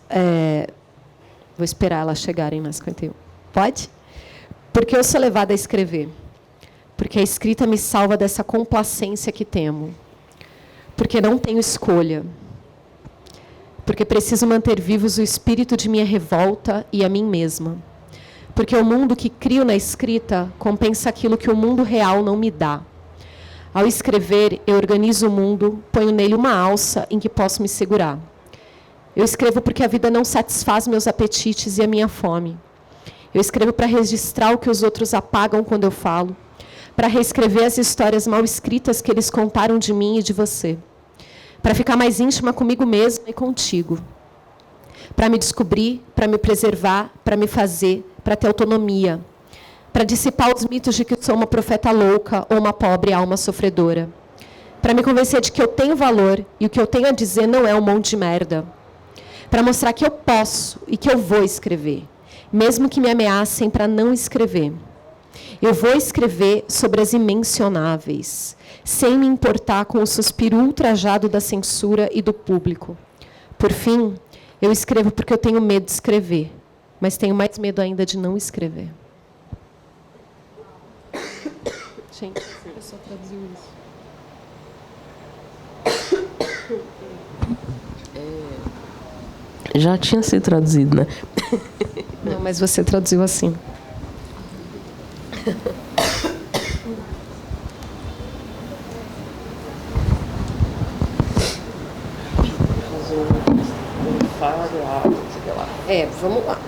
vou esperar elas chegarem na 51. Pode? Porque eu sou levada a escrever. Porque a escrita me salva dessa complacência que temo. Porque não tenho escolha. Porque preciso manter vivos o espírito de minha revolta e a mim mesma. Porque o mundo que crio na escrita compensa aquilo que o mundo real não me dá. Ao escrever, eu organizo o mundo, ponho nele uma alça em que posso me segurar. Eu escrevo porque a vida não satisfaz meus apetites e a minha fome. Eu escrevo para registrar o que os outros apagam quando eu falo, para reescrever as histórias mal escritas que eles contaram de mim e de você, para ficar mais íntima comigo mesma e contigo, para me descobrir, para me preservar, para me fazer, para ter autonomia, para dissipar os mitos de que sou uma profeta louca ou uma pobre alma sofredora, para me convencer de que eu tenho valor e o que eu tenho a dizer não é um monte de merda, para mostrar que eu posso e que eu vou escrever, mesmo que me ameacem para não escrever. Eu vou escrever sobre as imensionáveis, sem me importar com o suspiro ultrajado da censura e do público. Por fim, eu escrevo porque eu tenho medo de escrever, mas tenho mais medo ainda de não escrever. Gente, a pessoa traduziu isso. Já tinha sido traduzido, né? Não, mas você traduziu assim. Vamos lá.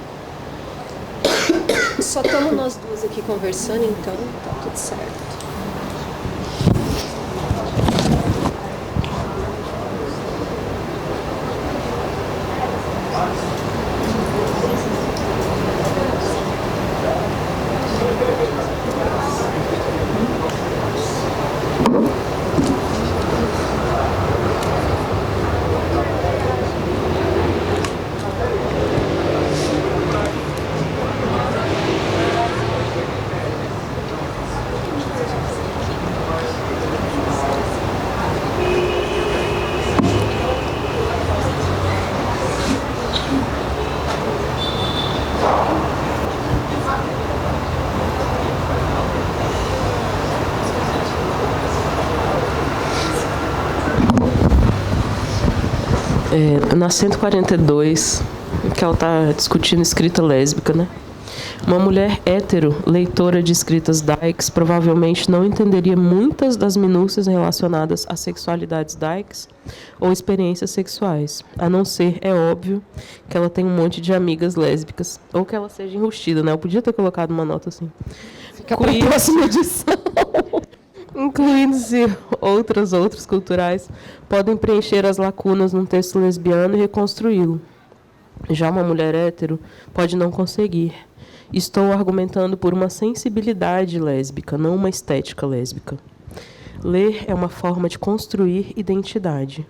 Só estamos nós duas aqui conversando, então tá tudo certo. Na 142, que ela está discutindo escrita lésbica, né? Uma mulher hétero, leitora de escritas dykes, provavelmente não entenderia muitas das minúcias relacionadas às sexualidades dykes ou experiências sexuais, a não ser, é óbvio, que ela tem um monte de amigas lésbicas, ou que ela seja enrustida, né? Eu podia ter colocado uma nota assim. Fica para a próxima edição. Incluindo-se outros culturais, podem preencher as lacunas num texto lesbiano e reconstruí-lo. Já uma mulher hétero pode não conseguir. Estou argumentando por uma sensibilidade lésbica, não uma estética lésbica. Ler é uma forma de construir identidade.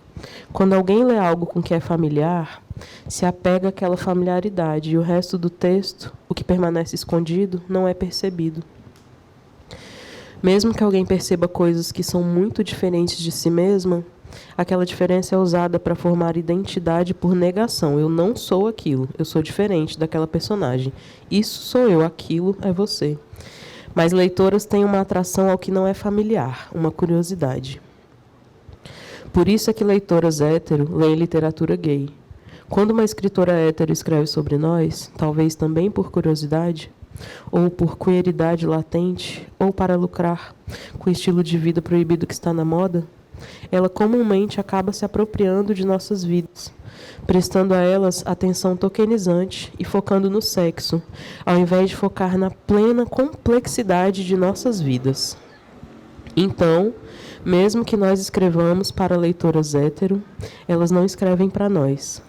Quando alguém lê algo com que é familiar, se apega àquela familiaridade e o resto do texto, o que permanece escondido, não é percebido. Mesmo que alguém perceba coisas que são muito diferentes de si mesma, aquela diferença é usada para formar identidade por negação. Eu não sou aquilo, eu sou diferente daquela personagem. Isso sou eu, aquilo é você. Mas leitoras têm uma atração ao que não é familiar, uma curiosidade. Por isso é que leitoras hétero leem literatura gay. Quando uma escritora hétero escreve sobre nós, talvez também por curiosidade, ou por queeridade latente, ou para lucrar com o estilo de vida proibido que está na moda, ela comumente acaba se apropriando de nossas vidas, prestando a elas atenção tokenizante e focando no sexo, ao invés de focar na plena complexidade de nossas vidas. Então, mesmo que nós escrevamos para leitoras hétero, elas não escrevem para nós.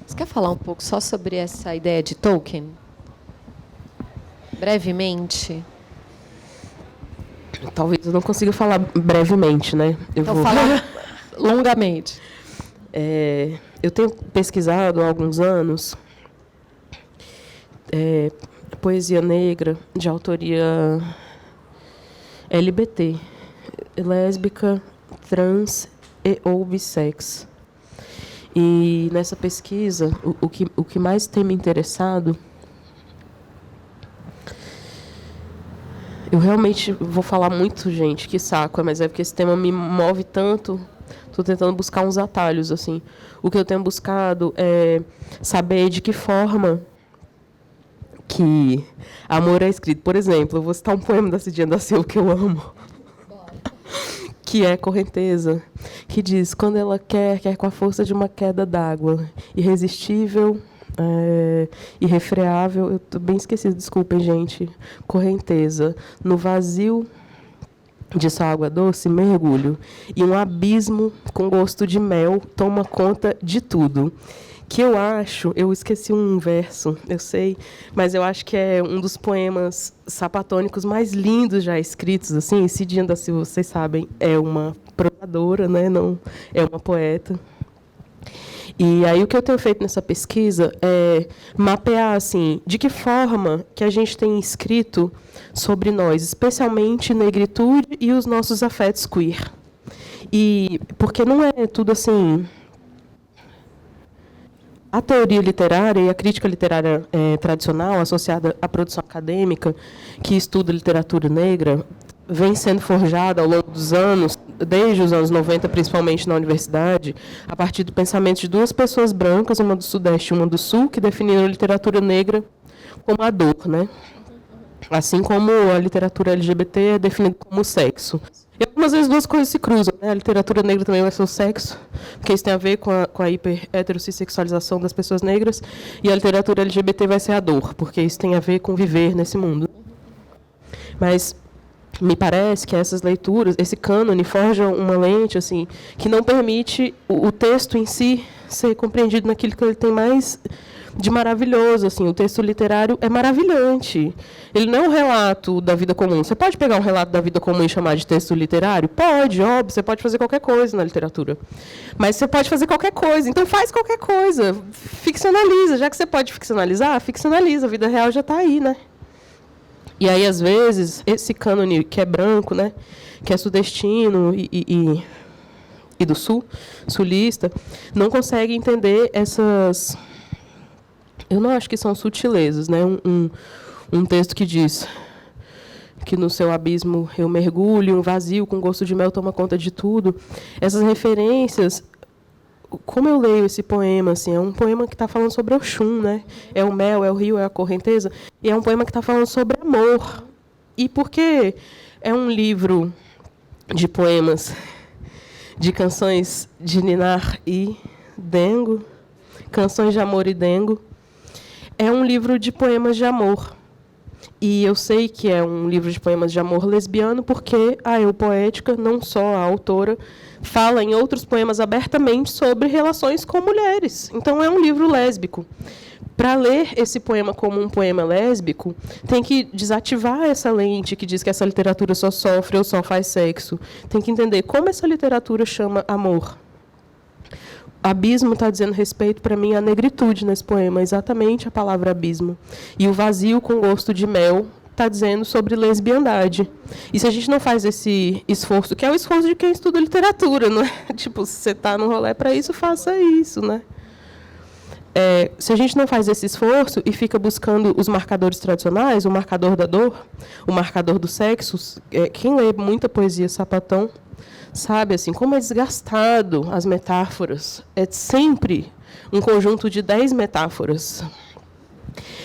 Você quer falar um pouco só sobre essa ideia de Tolkien? Brevemente. Talvez eu não consiga falar brevemente, né? Então, fala longamente. Eu tenho pesquisado há alguns anos poesia negra de autoria LGBT, lésbica, trans e ou bissex. E nessa pesquisa, o que mais tem me interessado, eu realmente vou falar muito, gente, que saco, mas é porque esse tema me move tanto. Estou tentando buscar uns atalhos, assim. O que eu tenho buscado é saber de que forma que amor é escrito. Por exemplo, eu vou citar um poema da Cidinha da Silva que eu amo, que é Correnteza, que diz: quando ela quer com a força de uma queda d'água, irresistível, irrefreável. Eu estou bem esquecida, desculpem, gente. Correnteza, no vazio de sua água doce, mergulho, e um abismo com gosto de mel toma conta de tudo. Que eu esqueci um verso, eu sei, mas eu acho que é um dos poemas sapatônicos mais lindos já escritos, assim. Cidinha da Silva, vocês sabem, é uma prosadora, né? Não é uma poeta. E aí o que eu tenho feito nessa pesquisa é mapear, assim, de que forma que a gente tem escrito sobre nós, especialmente negritude e os nossos afetos queer. E porque não é tudo assim. A teoria literária e a crítica literária tradicional, associada à produção acadêmica, que estuda literatura negra, vem sendo forjada ao longo dos anos, desde os anos 90, principalmente na universidade, a partir do pensamento de duas pessoas brancas, uma do Sudeste e uma do Sul, que definiram a literatura negra como a dor, né? Assim como a literatura LGBT é definida como sexo. E algumas vezes duas coisas se cruzam, né? A literatura negra também vai ser o sexo, porque isso tem a ver com a hiper-heterossexualização das pessoas negras, e a literatura LGBT vai ser a dor, porque isso tem a ver com viver nesse mundo. Mas me parece que essas leituras, esse cânone, forjam uma lente assim, que não permite o texto em si ser compreendido naquilo que ele tem mais de maravilhoso. Assim. O texto literário é maravilhante. Ele não é um relato da vida comum. Você pode pegar um relato da vida comum e chamar de texto literário? Pode, óbvio. Você pode fazer qualquer coisa na literatura. Mas você pode fazer qualquer coisa. Então faz qualquer coisa. Ficcionaliza. Já que você pode ficcionalizar, ficcionaliza. A vida real já está aí, né? E aí, às vezes, esse cânone que é branco, né, que é sudestino e do sul, sulista, não consegue entender essas... Eu não acho que são sutilezas, né? Um texto que diz que no seu abismo eu mergulho, um vazio com gosto de mel toma conta de tudo. Essas referências... Como eu leio esse poema, assim, é um poema que está falando sobre Oxum, né? É o mel, é o rio, é a correnteza. E é um poema que está falando sobre amor. E porque é um livro de poemas, de canções de Ninar e Dengo, canções de amor e dengo, é um livro de poemas de amor. E eu sei que é um livro de poemas de amor lesbiano porque a Eu Poética, não só a autora, fala em outros poemas abertamente sobre relações com mulheres. Então, é um livro lésbico. Para ler esse poema como um poema lésbico, tem que desativar essa lente que diz que essa literatura só sofre ou só faz sexo. Tem que entender como essa literatura chama amor. Abismo está dizendo respeito, para mim, à negritude nesse poema, exatamente a palavra abismo. E o vazio com gosto de mel está dizendo sobre lesbiandade. E se a gente não faz esse esforço, que é o esforço de quem estuda literatura, não é? Tipo, se você está no rolê para isso, faça isso, né? Se a gente não faz esse esforço e fica buscando os marcadores tradicionais, o marcador da dor, o marcador do sexo, quem lê muita poesia sapatão sabe assim, como é desgastado as metáforas. É sempre um conjunto de 10 metáforas.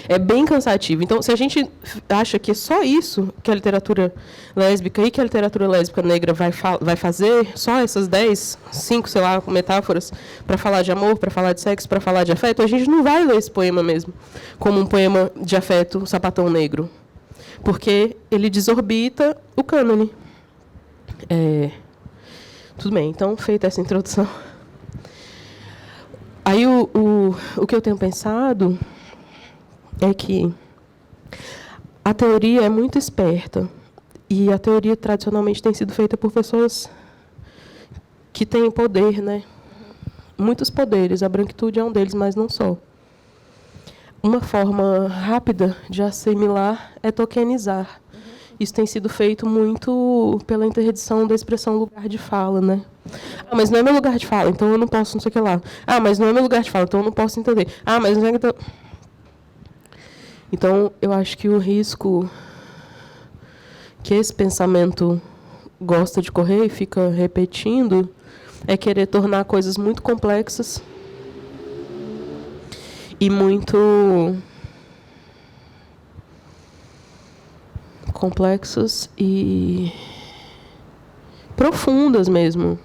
É bem cansativo. Então, se a gente acha que é só isso que a literatura lésbica e que a literatura lésbica negra vai fazer, só essas 10, 5, sei lá, metáforas, para falar de amor, para falar de sexo, para falar de afeto, a gente não vai ler esse poema mesmo como um poema de afeto, Sapatão Negro. Porque ele desorbita o cânone. Tudo bem, então, feita essa introdução. Aí, o que eu tenho pensado é que a teoria é muito esperta. E a teoria, tradicionalmente, tem sido feita por pessoas que têm poder, né? Muitos poderes. A branquitude é um deles, mas não só. Uma forma rápida de assimilar é tokenizar. Isso tem sido feito muito pela interdição da expressão lugar de fala, né? Ah, mas não é meu lugar de fala, então eu não posso não sei o que lá. Ah, mas não é meu lugar de fala, então eu não posso entender. Ah, mas não é... Então, eu acho que o risco que esse pensamento gosta de correr e fica repetindo é querer tornar coisas muito complexas e muito complexas e profundas mesmo,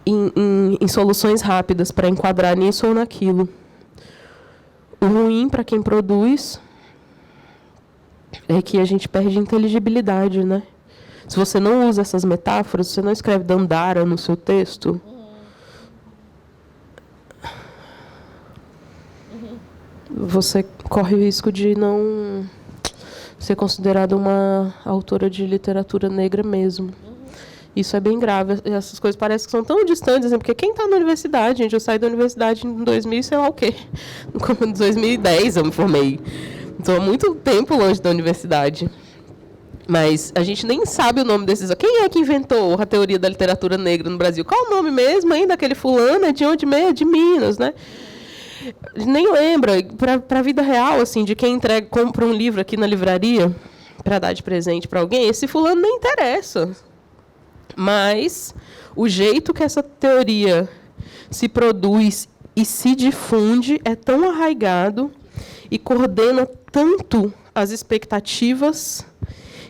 em soluções rápidas para enquadrar nisso ou naquilo. O ruim para quem produz é que a gente perde inteligibilidade, né? Se você não usa essas metáforas, se você não escreve Dandara no seu texto, você corre o risco de não ser considerada uma autora de literatura negra mesmo. Isso é bem grave. Essas coisas parecem que são tão distantes, assim, porque quem está na universidade, gente, eu saí da universidade em 2000, sei lá o quê. Em 2010 eu me formei. Estou há muito tempo longe da universidade. Mas a gente nem sabe o nome desses... Quem é que inventou a teoria da literatura negra no Brasil? Qual o nome mesmo ainda daquele fulano? É de onde mesmo? De Minas, né? Nem lembra. Para a vida real, assim, de quem compra um livro aqui na livraria para dar de presente para alguém, esse fulano nem interessa. Mas o jeito que essa teoria se produz e se difunde é tão arraigado e coordena tanto as expectativas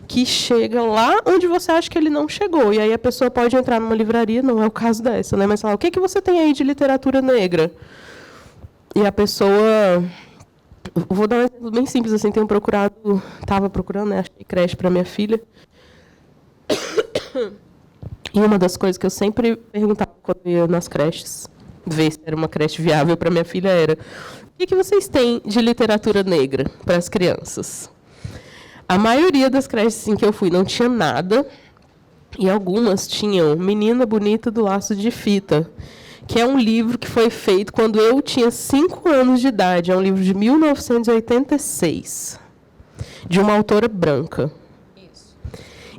que chega lá onde você acha que ele não chegou. E aí a pessoa pode entrar numa livraria, não é o caso dessa, né? Mas falar, o que você tem aí de literatura negra? E a pessoa... Vou dar um exemplo bem simples, assim, estava procurando, né? Achei creche para minha filha. E uma das coisas que eu sempre perguntava quando eu ia nas creches, ver se era uma creche viável para minha filha, era: o que vocês têm de literatura negra para as crianças? A maioria das creches em que eu fui não tinha nada, e algumas tinham Menina Bonita do Laço de Fita, que é um livro que foi feito quando eu tinha 5 anos de idade. É um livro de 1986, de uma autora branca.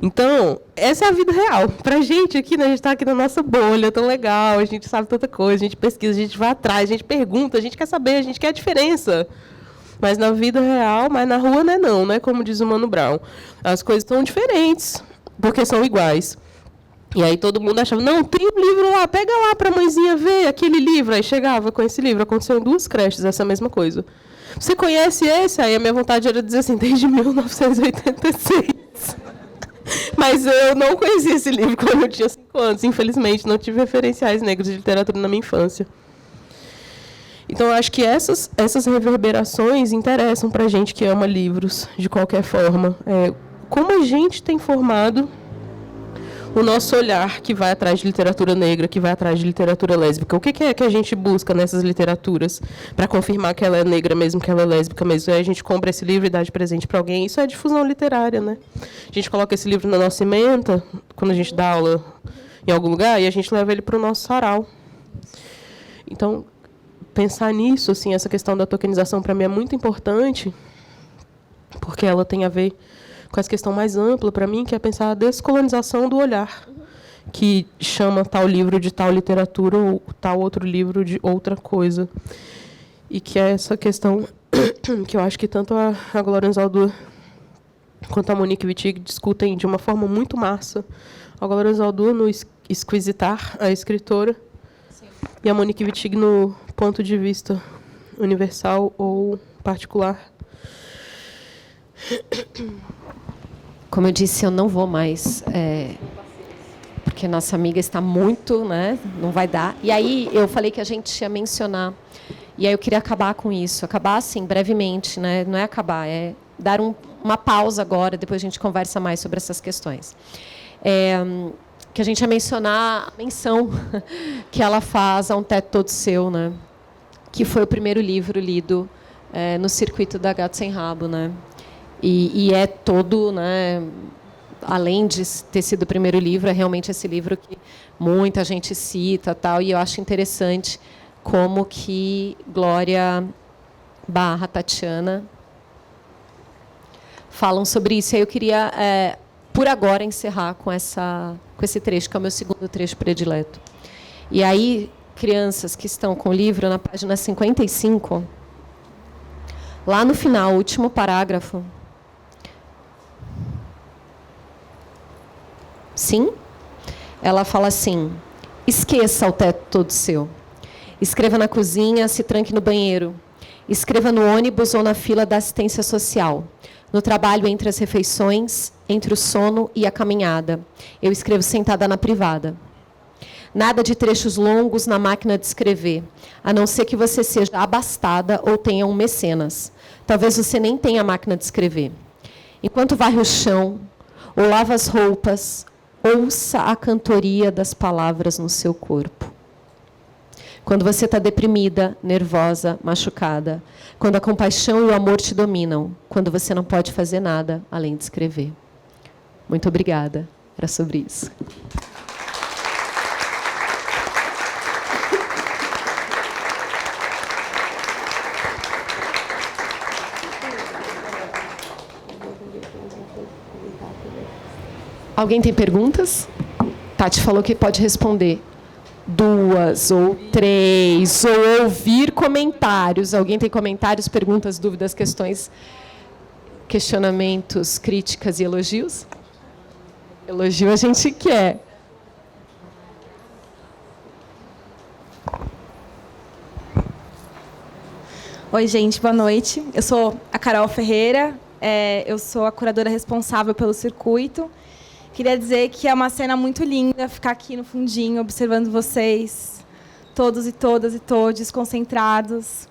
Então, essa é a vida real. Para a gente aqui, né, a gente está aqui na nossa bolha, tão legal, a gente sabe tanta coisa, a gente pesquisa, a gente vai atrás, a gente pergunta, a gente quer saber, a gente quer a diferença. Mas na vida real, mas na rua não é como diz o Mano Brown. As coisas são diferentes, porque são iguais. E aí todo mundo achava, não, tem um livro lá, pega lá para a mãezinha ver aquele livro. Aí chegava com esse livro, aconteceu em 2 creches essa mesma coisa. Você conhece esse? Aí a minha vontade era dizer assim, desde 1986. Mas eu não conhecia esse livro quando eu tinha 5 anos. Infelizmente, não tive referenciais negros de literatura na minha infância. Então, eu acho que essas reverberações interessam para a gente que ama livros, de qualquer forma. Como a gente tem formado o nosso olhar que vai atrás de literatura negra, que vai atrás de literatura lésbica. O que é que a gente busca nessas literaturas para confirmar que ela é negra mesmo, que ela é lésbica mesmo? Aí a gente compra esse livro e dá de presente para alguém. Isso é difusão literária, né? A gente coloca esse livro na nossa ementa, quando a gente dá aula em algum lugar, e a gente leva ele para o nosso sarau. Então, pensar nisso, assim, essa questão da tokenização, para mim, é muito importante, porque ela tem a ver com essa questão mais ampla, para mim, que é pensar a descolonização do olhar, que chama tal livro de tal literatura ou tal outro livro de outra coisa. E que é essa questão que eu acho que tanto a Glória Zaldúa quanto a Monique Wittig discutem de uma forma muito massa. A Glória Zaldúa no Esquisitar, a escritora, sim, e a Monique Wittig no ponto de vista universal ou particular. Como eu disse, eu não vou mais, porque nossa amiga está muito, né? Não vai dar. E aí eu falei que a gente ia mencionar, e aí eu queria acabar com isso. Acabar, assim, brevemente, né? Não é acabar, é dar uma pausa agora, depois a gente conversa mais sobre essas questões. Que a gente ia mencionar a menção que ela faz a Um Teto Todo Seu, né? Que foi o primeiro livro lido no circuito da Gato Sem Rabo, né? E é todo, né, além de ter sido o primeiro livro, é realmente esse livro que muita gente cita, tal, e eu acho interessante como que Glória / Tatiana falam sobre isso. E aí eu queria, por agora, encerrar com esse trecho, que é o meu segundo trecho predileto. E aí, crianças que estão com o livro, na página 55, lá no final, o último parágrafo. Sim? Ela fala assim: esqueça o teto todo seu. Escreva na cozinha, se tranque no banheiro. Escreva no ônibus ou na fila da assistência social. No trabalho entre as refeições, entre o sono e a caminhada. Eu escrevo sentada na privada. Nada de trechos longos na máquina de escrever, a não ser que você seja abastada ou tenha um mecenas. Talvez você nem tenha máquina de escrever. Enquanto varre o chão, ou lava as roupas, ouça a cantoria das palavras no seu corpo. Quando você está deprimida, nervosa, machucada. Quando a compaixão e o amor te dominam. Quando você não pode fazer nada além de escrever. Muito obrigada. Era sobre isso. Alguém tem perguntas? Tati falou que pode responder 2 ou 3, ou ouvir comentários. Alguém tem comentários, perguntas, dúvidas, questões, questionamentos, críticas e elogios? Elogio a gente quer. Oi, gente, boa noite. Eu sou a Carol Ferreira, eu sou a curadora responsável pelo circuito. Queria dizer que é uma cena muito linda ficar aqui no fundinho, observando vocês, todos e todas e todos, concentrados.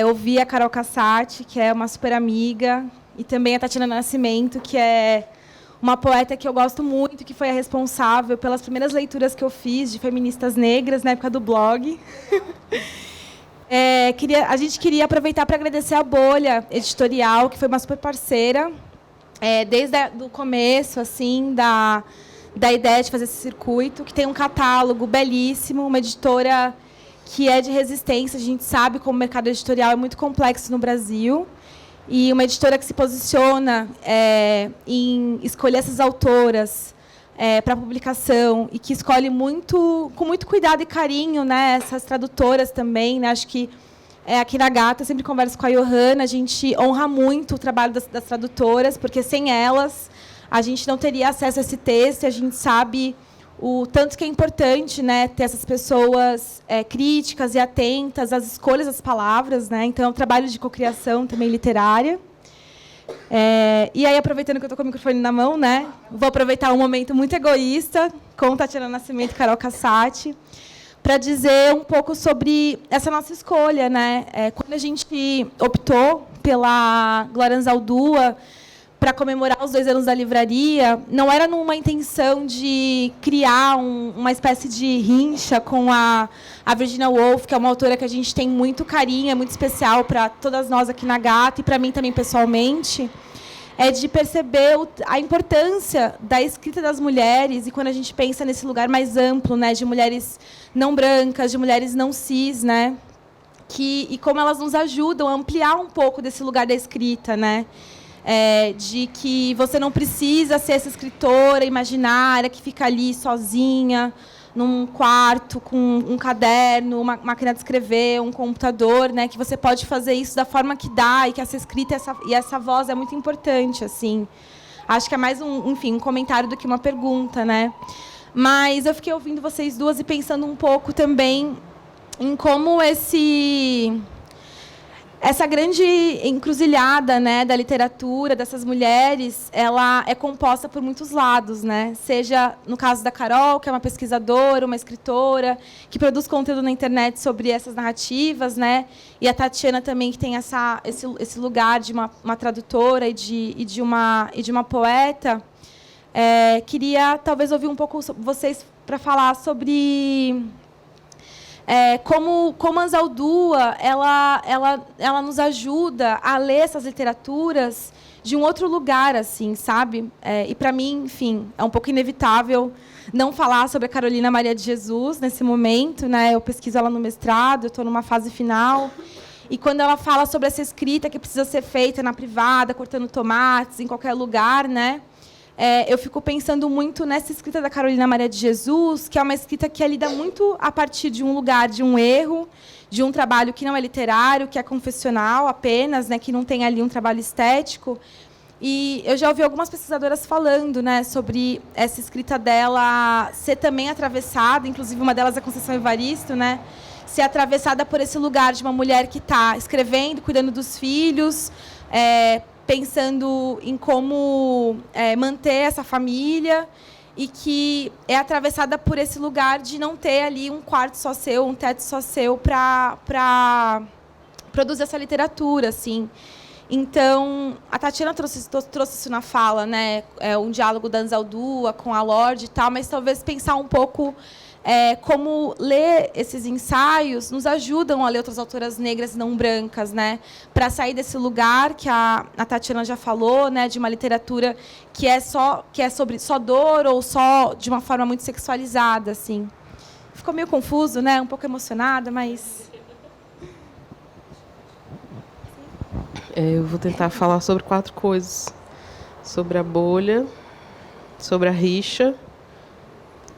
Ouvir a Carol Cassati, que é uma super amiga, e também a Tatiana Nascimento, que é uma poeta que eu gosto muito, que foi a responsável pelas primeiras leituras que eu fiz de feministas negras, na época do blog. A gente queria aproveitar para agradecer a Bolha Editorial, que foi uma super parceira, desde o começo, assim, da ideia de fazer esse circuito, que tem um catálogo belíssimo, uma editora que é de resistência. A gente sabe como o mercado editorial é muito complexo no Brasil, e uma editora que se posiciona em escolher essas autoras para publicação, e que escolhe com muito cuidado e carinho, né, essas tradutoras também, né. Acho que aqui na Gata, eu sempre converso com a Johanna, a gente honra muito o trabalho das tradutoras, porque sem elas a gente não teria acesso a esse texto, e a gente sabe o tanto que é importante, né, ter essas pessoas críticas e atentas às escolhas das palavras, né. Então, é um trabalho de cocriação também literária. E aí, aproveitando que eu estou com o microfone na mão, né, vou aproveitar um momento muito egoísta com Tatiana Nascimento e Carol Cassati, para dizer um pouco sobre essa nossa escolha, né? Quando a gente optou pela Glória Anzaldúa para comemorar os 2 anos da livraria, não era numa intenção de criar uma espécie de rincha com a Virginia Woolf, que é uma autora que a gente tem muito carinho, é muito especial para todas nós aqui na Gata, e para mim também pessoalmente, de perceber a importância da escrita das mulheres, e quando a gente pensa nesse lugar mais amplo, né, de mulheres não brancas, de mulheres não cis, né, e como elas nos ajudam a ampliar um pouco desse lugar da escrita, né, de que você não precisa ser essa escritora imaginária que fica ali sozinha, num quarto, com um caderno, uma máquina de escrever, um computador, né, que você pode fazer isso da forma que dá, e que essa escrita e essa voz é muito importante, assim. Acho que é mais um comentário do que uma pergunta, né? Mas eu fiquei ouvindo vocês duas e pensando um pouco também em como essa grande encruzilhada, né, da literatura, dessas mulheres, ela é composta por muitos lados, né? Seja no caso da Carol, que é uma pesquisadora, uma escritora, que produz conteúdo na internet sobre essas narrativas, né? E a Tatiana também, que tem esse lugar de uma tradutora e de uma poeta. Queria talvez ouvir um pouco vocês para falar sobre como a Anzaldúa ela nos ajuda a ler essas literaturas de um outro lugar, assim, sabe? E para mim, enfim, é um pouco inevitável não falar sobre a Carolina Maria de Jesus nesse momento, né? Eu pesquiso ela no mestrado, eu estou numa fase final. E quando ela fala sobre essa escrita que precisa ser feita na privada, cortando tomates, em qualquer lugar, né? Eu fico pensando muito nessa escrita da Carolina Maria de Jesus, que é uma escrita que lida muito a partir de um lugar de um erro, de um trabalho que não é literário, que é confessional apenas, né, que não tem ali um trabalho estético. E eu já ouvi algumas pesquisadoras falando, né, sobre essa escrita dela ser também atravessada, inclusive uma delas é a Conceição Evaristo, né, ser atravessada por esse lugar de uma mulher que está escrevendo, cuidando dos filhos, pensando em como manter essa família, e que é atravessada por esse lugar de não ter ali um quarto só seu, um teto só seu para produzir essa literatura, assim. Então, a Tatiana trouxe isso na fala, né? Um diálogo da Anzaldúa com a Lorde e tal, mas talvez pensar um pouco como ler esses ensaios nos ajudam a ler outras autoras negras não brancas, né? Para sair desse lugar que a Tatiana já falou, né? De uma literatura que é sobre só dor ou só de uma forma muito sexualizada, assim. Ficou meio confuso, né? Um pouco emocionada, mas eu vou tentar falar sobre 4 coisas: sobre a bolha, sobre a rixa.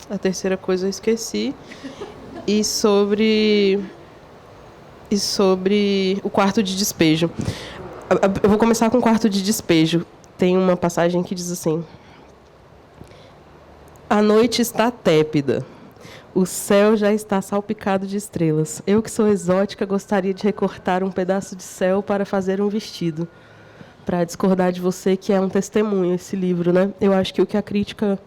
A terceira coisa eu esqueci. E sobre o quarto de despejo. Eu vou começar com o quarto de despejo. Tem uma passagem que diz assim: a noite está tépida. O céu já está salpicado de estrelas. Eu, que sou exótica, gostaria de recortar um pedaço de céu para fazer um vestido. Para discordar de você, que é um testemunho esse livro, né? Eu acho que o que a crítica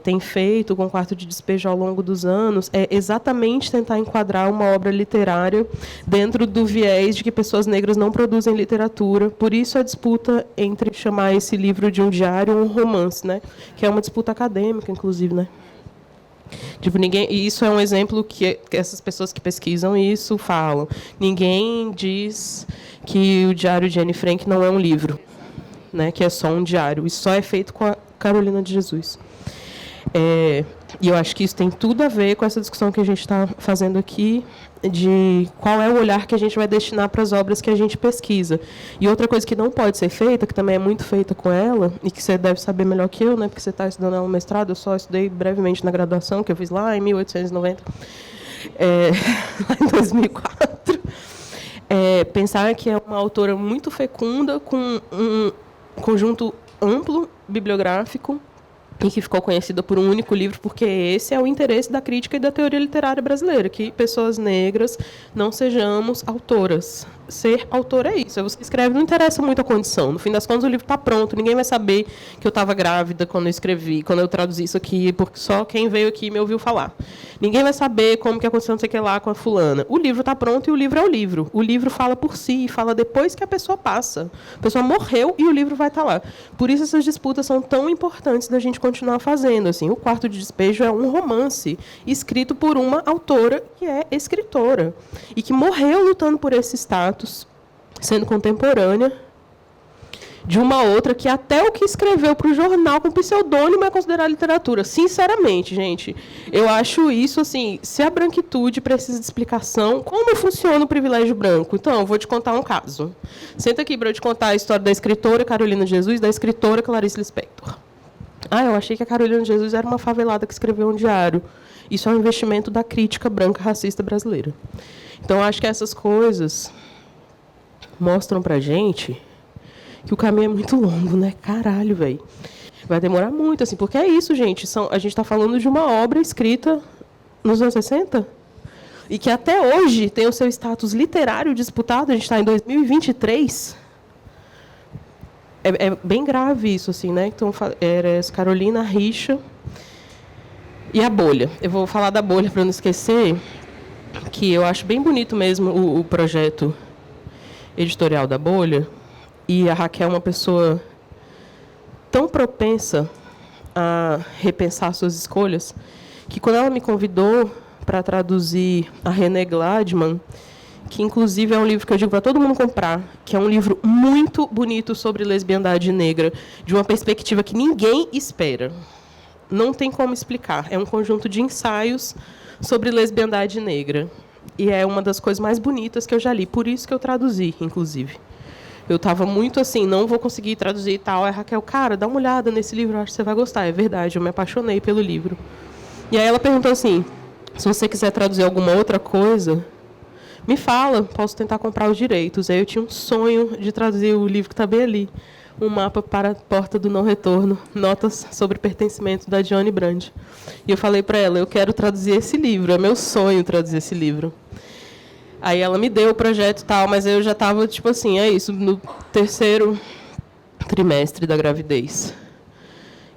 tem feito com o quarto de despejo ao longo dos anos é exatamente tentar enquadrar uma obra literária dentro do viés de que pessoas negras não produzem literatura. Por isso a disputa entre chamar esse livro de um diário ou um romance, né? Que é uma disputa acadêmica, inclusive, né? Tipo, e isso é um exemplo que essas pessoas que pesquisam isso falam. Ninguém diz que o Diário de Anne Frank não é um livro, né? Que é só um diário. Isso só é feito com a Carolina de Jesus. E eu acho que isso tem tudo a ver com essa discussão que a gente está fazendo aqui, de qual é o olhar que a gente vai destinar para as obras que a gente pesquisa. E outra coisa que não pode ser feita, que também é muito feita com ela, e que você deve saber melhor que eu, né, porque você está estudando ela no mestrado, eu só estudei brevemente na graduação, que eu fiz lá em 1890, lá em 2004. Pensar que é uma autora muito fecunda, com um conjunto amplo bibliográfico, e que ficou conhecida por um único livro, porque esse é o interesse da crítica e da teoria literária brasileira, que pessoas negras não sejamos autoras. Ser autora é isso. Você escreve, não interessa muito a condição. No fim das contas, o livro está pronto. Ninguém vai saber que eu estava grávida quando eu escrevi, quando eu traduzi isso aqui, porque só quem veio aqui me ouviu falar. Ninguém vai saber como que aconteceu não sei o que lá com a fulana. O livro está pronto e o livro é o livro. O livro fala por si, fala depois que a pessoa passa. A pessoa morreu e o livro vai estar lá. Por isso essas disputas são tão importantes da gente continuar fazendo. Assim, o Quarto de Despejo é um romance escrito por uma autora que é escritora e que morreu lutando por esse status, sendo contemporânea de uma outra que até o que escreveu para o jornal com pseudônimo é considerado literatura. Sinceramente, gente, eu acho isso, assim, se a branquitude precisa de explicação, como funciona o privilégio branco? Então, eu vou te contar um caso. Senta aqui para eu te contar a história da escritora Carolina de Jesus e da escritora Clarice Lispector. Eu achei que a Carolina de Jesus era uma favelada que escreveu um diário. Isso é um investimento da crítica branca racista brasileira. Então, acho que essas coisas mostram pra gente que o caminho é muito longo, né? Caralho, velho. Vai demorar muito, assim, porque é isso, gente. A gente está falando de uma obra escrita nos anos 60. e que até hoje tem o seu status literário disputado, a gente está em 2023, é bem grave isso, assim, né? Então, era Carolina, Richa e a Bolha. Eu vou falar da Bolha para não esquecer, que eu acho bem bonito mesmo o projeto editorial da Bolha, e a Raquel é uma pessoa tão propensa a repensar suas escolhas, que quando ela me convidou para traduzir a René Gladman, que inclusive é um livro que eu digo para todo mundo comprar, que é um livro muito bonito sobre lesbiandade negra, de uma perspectiva que ninguém espera. Não tem como explicar. É um conjunto de ensaios sobre lesbiandade negra. E é uma das coisas mais bonitas que eu já li. Por isso que eu traduzi, inclusive. Eu estava muito assim, não vou conseguir traduzir e tal. Aí a Raquel, cara, dá uma olhada nesse livro, acho que você vai gostar. É verdade, eu me apaixonei pelo livro. E aí ela perguntou assim, se você quiser traduzir alguma outra coisa, me fala, posso tentar comprar os direitos. Aí eu tinha um sonho de traduzir o livro que está bem ali, Um Mapa para a Porta do Não Retorno, Notas sobre Pertencimento, da Diane Brand. E eu falei para ela, eu quero traduzir esse livro, é meu sonho traduzir esse livro. Aí ela me deu o projeto e tal, mas eu já estava, tipo assim, é isso, no 3º trimestre da gravidez.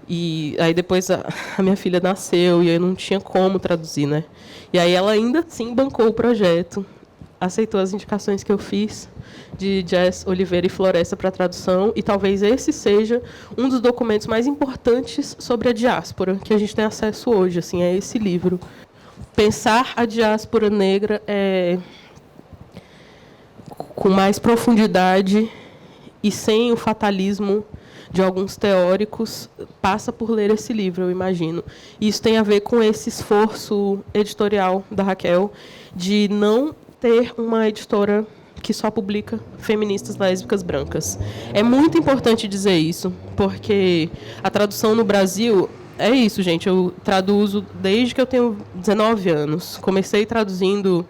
E aí depois a minha filha nasceu e eu não tinha como traduzir, né? E aí ela ainda assim bancou o projeto, aceitou as indicações que eu fiz de Jess Oliveira e Floresta para tradução, e talvez esse seja um dos documentos mais importantes sobre a diáspora que a gente tem acesso hoje, assim, é esse livro. Pensar a diáspora negra com mais profundidade e sem o fatalismo de alguns teóricos, passa por ler esse livro, eu imagino. E isso tem a ver com esse esforço editorial da Raquel de não ter uma editora que só publica feministas lésbicas brancas. É muito importante dizer isso, porque a tradução no Brasil é isso, gente. Eu traduzo desde que eu tenho 19 anos. Comecei traduzindo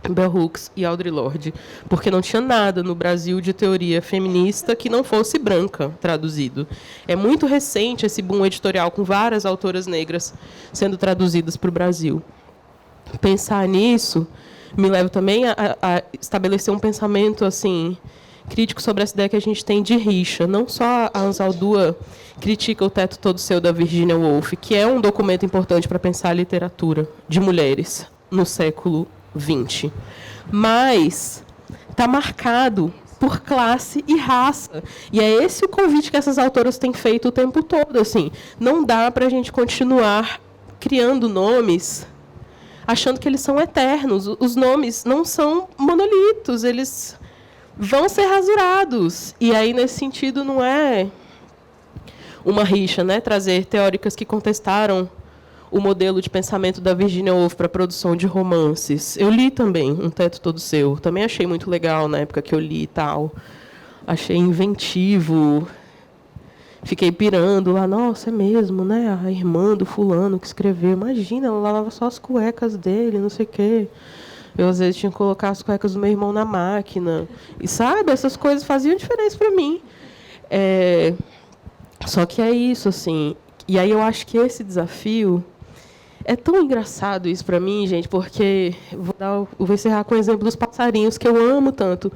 Bell Hooks e Audre Lorde, porque não tinha nada no Brasil de teoria feminista que não fosse branca traduzido. É muito recente esse boom editorial com várias autoras negras sendo traduzidas para o Brasil. Pensar nisso me leva também a estabelecer um pensamento assim crítico sobre essa ideia que a gente tem de rixa. Não só a Anzaldúa critica O Teto Todo Seu, da Virginia Woolf, que é um documento importante para pensar a literatura de mulheres no século XX, mas está marcado por classe e raça. E é esse o convite que essas autoras têm feito o tempo todo. Assim, não dá para a gente continuar criando nomes achando que eles são eternos. Os nomes não são monolitos, eles vão ser rasurados. E aí, nesse sentido, não é uma rixa, né? Trazer teóricas que contestaram o modelo de pensamento da Virginia Woolf para a produção de romances. Eu li também Um Teto Todo Seu. Também achei muito legal na época que eu li e tal. Achei inventivo. Fiquei pirando lá. Nossa, é mesmo, né? A irmã do fulano que escreveu. Imagina, ela lavava só as cuecas dele, não sei o quê. Eu, às vezes, tinha que colocar as cuecas do meu irmão na máquina. E, sabe, essas coisas faziam diferença para mim. Só que é isso, assim. E aí eu acho que esse desafio... É tão engraçado isso para mim, gente, porque vou encerrar com o exemplo dos passarinhos, que eu amo tanto.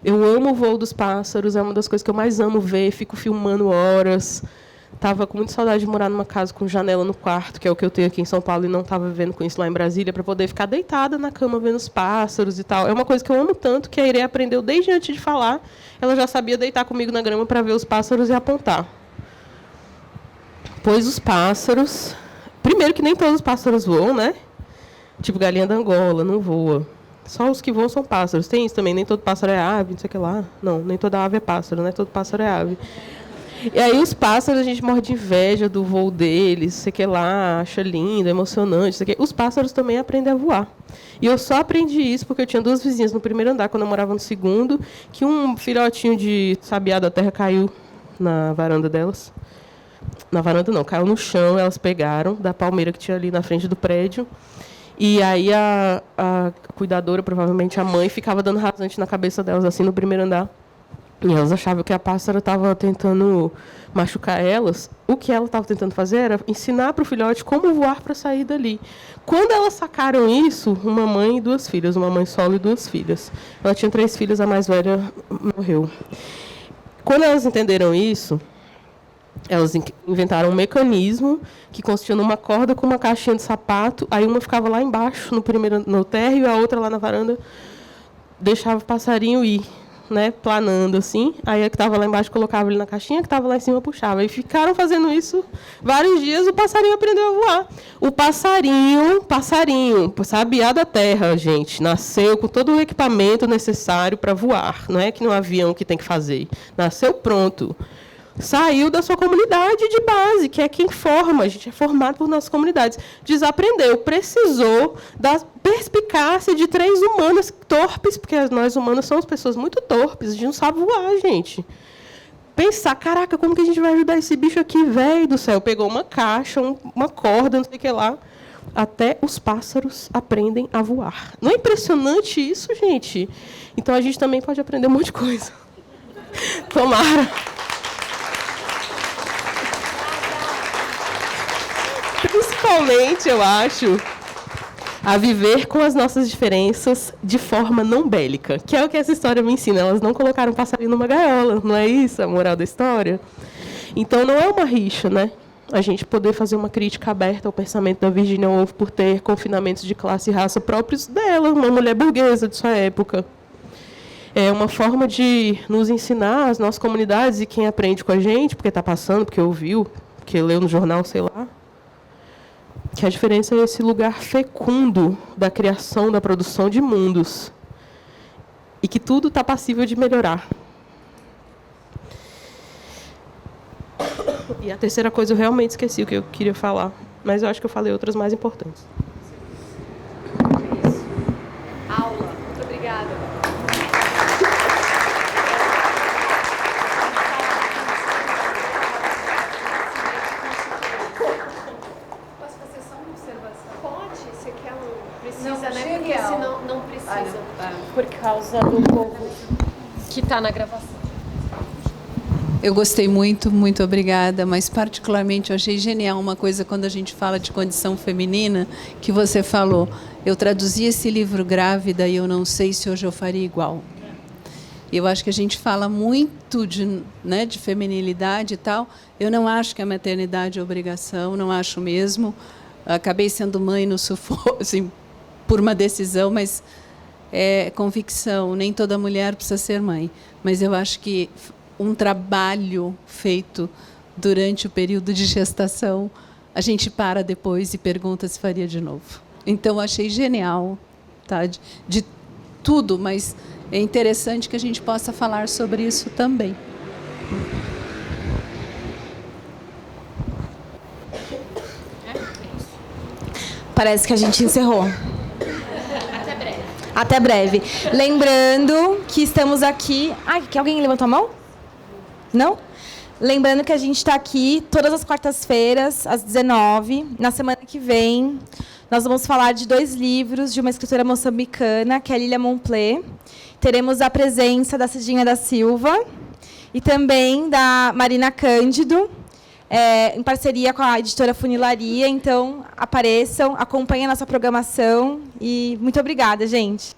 Eu amo o voo dos pássaros, é uma das coisas que eu mais amo ver, fico filmando horas. Estava com muita saudade de morar numa casa com janela no quarto, que é o que eu tenho aqui em São Paulo, e não estava vivendo com isso lá em Brasília, para poder ficar deitada na cama vendo os pássaros e tal. É uma coisa que eu amo tanto, que a Irê aprendeu desde antes de falar. Ela já sabia deitar comigo na grama para ver os pássaros e apontar. Pois os pássaros... Primeiro que nem todos os pássaros voam, né? Tipo galinha da Angola, não voa. Só os que voam são pássaros. Tem isso também, nem todo pássaro é ave, não sei o que lá. Não, nem toda ave é pássaro, né? Todo pássaro é ave. E aí os pássaros, a gente morre de inveja do voo deles, não sei o que lá, acha lindo, emocionante, não sei o que. Os pássaros também aprendem a voar. E eu só aprendi isso porque eu tinha 2 vizinhas no primeiro andar, quando eu morava no segundo, que um filhotinho de sabiá da terra caiu na varanda delas. Na varanda não, caiu no chão, elas pegaram da palmeira que tinha ali na frente do prédio. E aí a cuidadora, provavelmente a mãe, ficava dando rasante na cabeça delas, assim, no primeiro andar. E elas achavam que a pássara estava tentando machucar elas. O que ela estava tentando fazer era ensinar para o filhote como voar para sair dali. Quando elas sacaram isso, uma mãe e 2 filhas, uma mãe solo e 2 filhas. Ela tinha 3 filhas, a mais velha morreu. Quando elas entenderam isso, elas inventaram um mecanismo que consistia numa corda com uma caixinha de sapato. Aí uma ficava lá embaixo, no térreo, e a outra lá na varanda deixava o passarinho ir, né, planando assim. Aí a que estava lá embaixo colocava ele na caixinha, a que estava lá em cima puxava. E ficaram fazendo isso vários dias, o passarinho aprendeu a voar. O passarinho, sabiá da terra, gente, nasceu com todo o equipamento necessário para voar. Não é que no avião que tem que fazer. Nasceu pronto. Saiu da sua comunidade de base, que é quem forma, a gente é formado por nossas comunidades. Desaprendeu, precisou da perspicácia de 3 humanas torpes, porque nós humanos somos pessoas muito torpes, a gente não sabe voar, gente. Pensar, caraca, como que a gente vai ajudar esse bicho aqui, velho do céu? Pegou uma caixa, uma corda, não sei o que lá. Até os pássaros aprendem a voar. Não é impressionante isso, gente? Então a gente também pode aprender um monte de coisa. Tomara. Principalmente, eu acho, a viver com as nossas diferenças de forma não bélica, que é o que essa história me ensina. Elas não colocaram um passarinho numa gaiola, não é isso a moral da história? Então, não é uma rixa, né? A gente poder fazer uma crítica aberta ao pensamento da Virginia Woolf por ter confinamentos de classe e raça próprios dela, uma mulher burguesa de sua época. É uma forma de nos ensinar, as nossas comunidades, e quem aprende com a gente, porque está passando, porque ouviu, porque leu no jornal, sei lá, que a diferença é esse lugar fecundo da criação, da produção de mundos. E que tudo está passível de melhorar. E a terceira coisa, eu realmente esqueci o que eu queria falar, mas eu acho que eu falei outras mais importantes. Aula. Muito obrigada. Não precisa. Por causa do povo Que está na gravação. Eu gostei muito, muito obrigada, mas particularmente eu achei genial uma coisa quando a gente fala de condição feminina, que você falou. Eu traduzi esse livro grávida e eu não sei se hoje eu faria igual. Eu acho que a gente fala muito de feminilidade e tal. Eu não acho que a maternidade é obrigação, não acho mesmo. Acabei sendo mãe no sufoco, assim, por uma decisão, mas é convicção. Nem toda mulher precisa ser mãe. Mas eu acho que um trabalho feito durante o período de gestação, a gente para depois e pergunta se faria de novo. Então, achei genial, tá? De tudo, mas é interessante que a gente possa falar sobre isso também. Parece que a gente encerrou. Até breve. Até breve. Lembrando que estamos aqui... que alguém levantou a mão? Não? Lembrando que a gente está aqui todas as quartas-feiras, às 19h. Na semana que vem, nós vamos falar de 2 livros de uma escritora moçambicana, que é a Lilia Monplé. Teremos a presença da Cidinha da Silva e também da Marina Cândido, em parceria com a editora Funilaria. Então, apareçam, acompanhem a nossa programação. E muito obrigada, gente.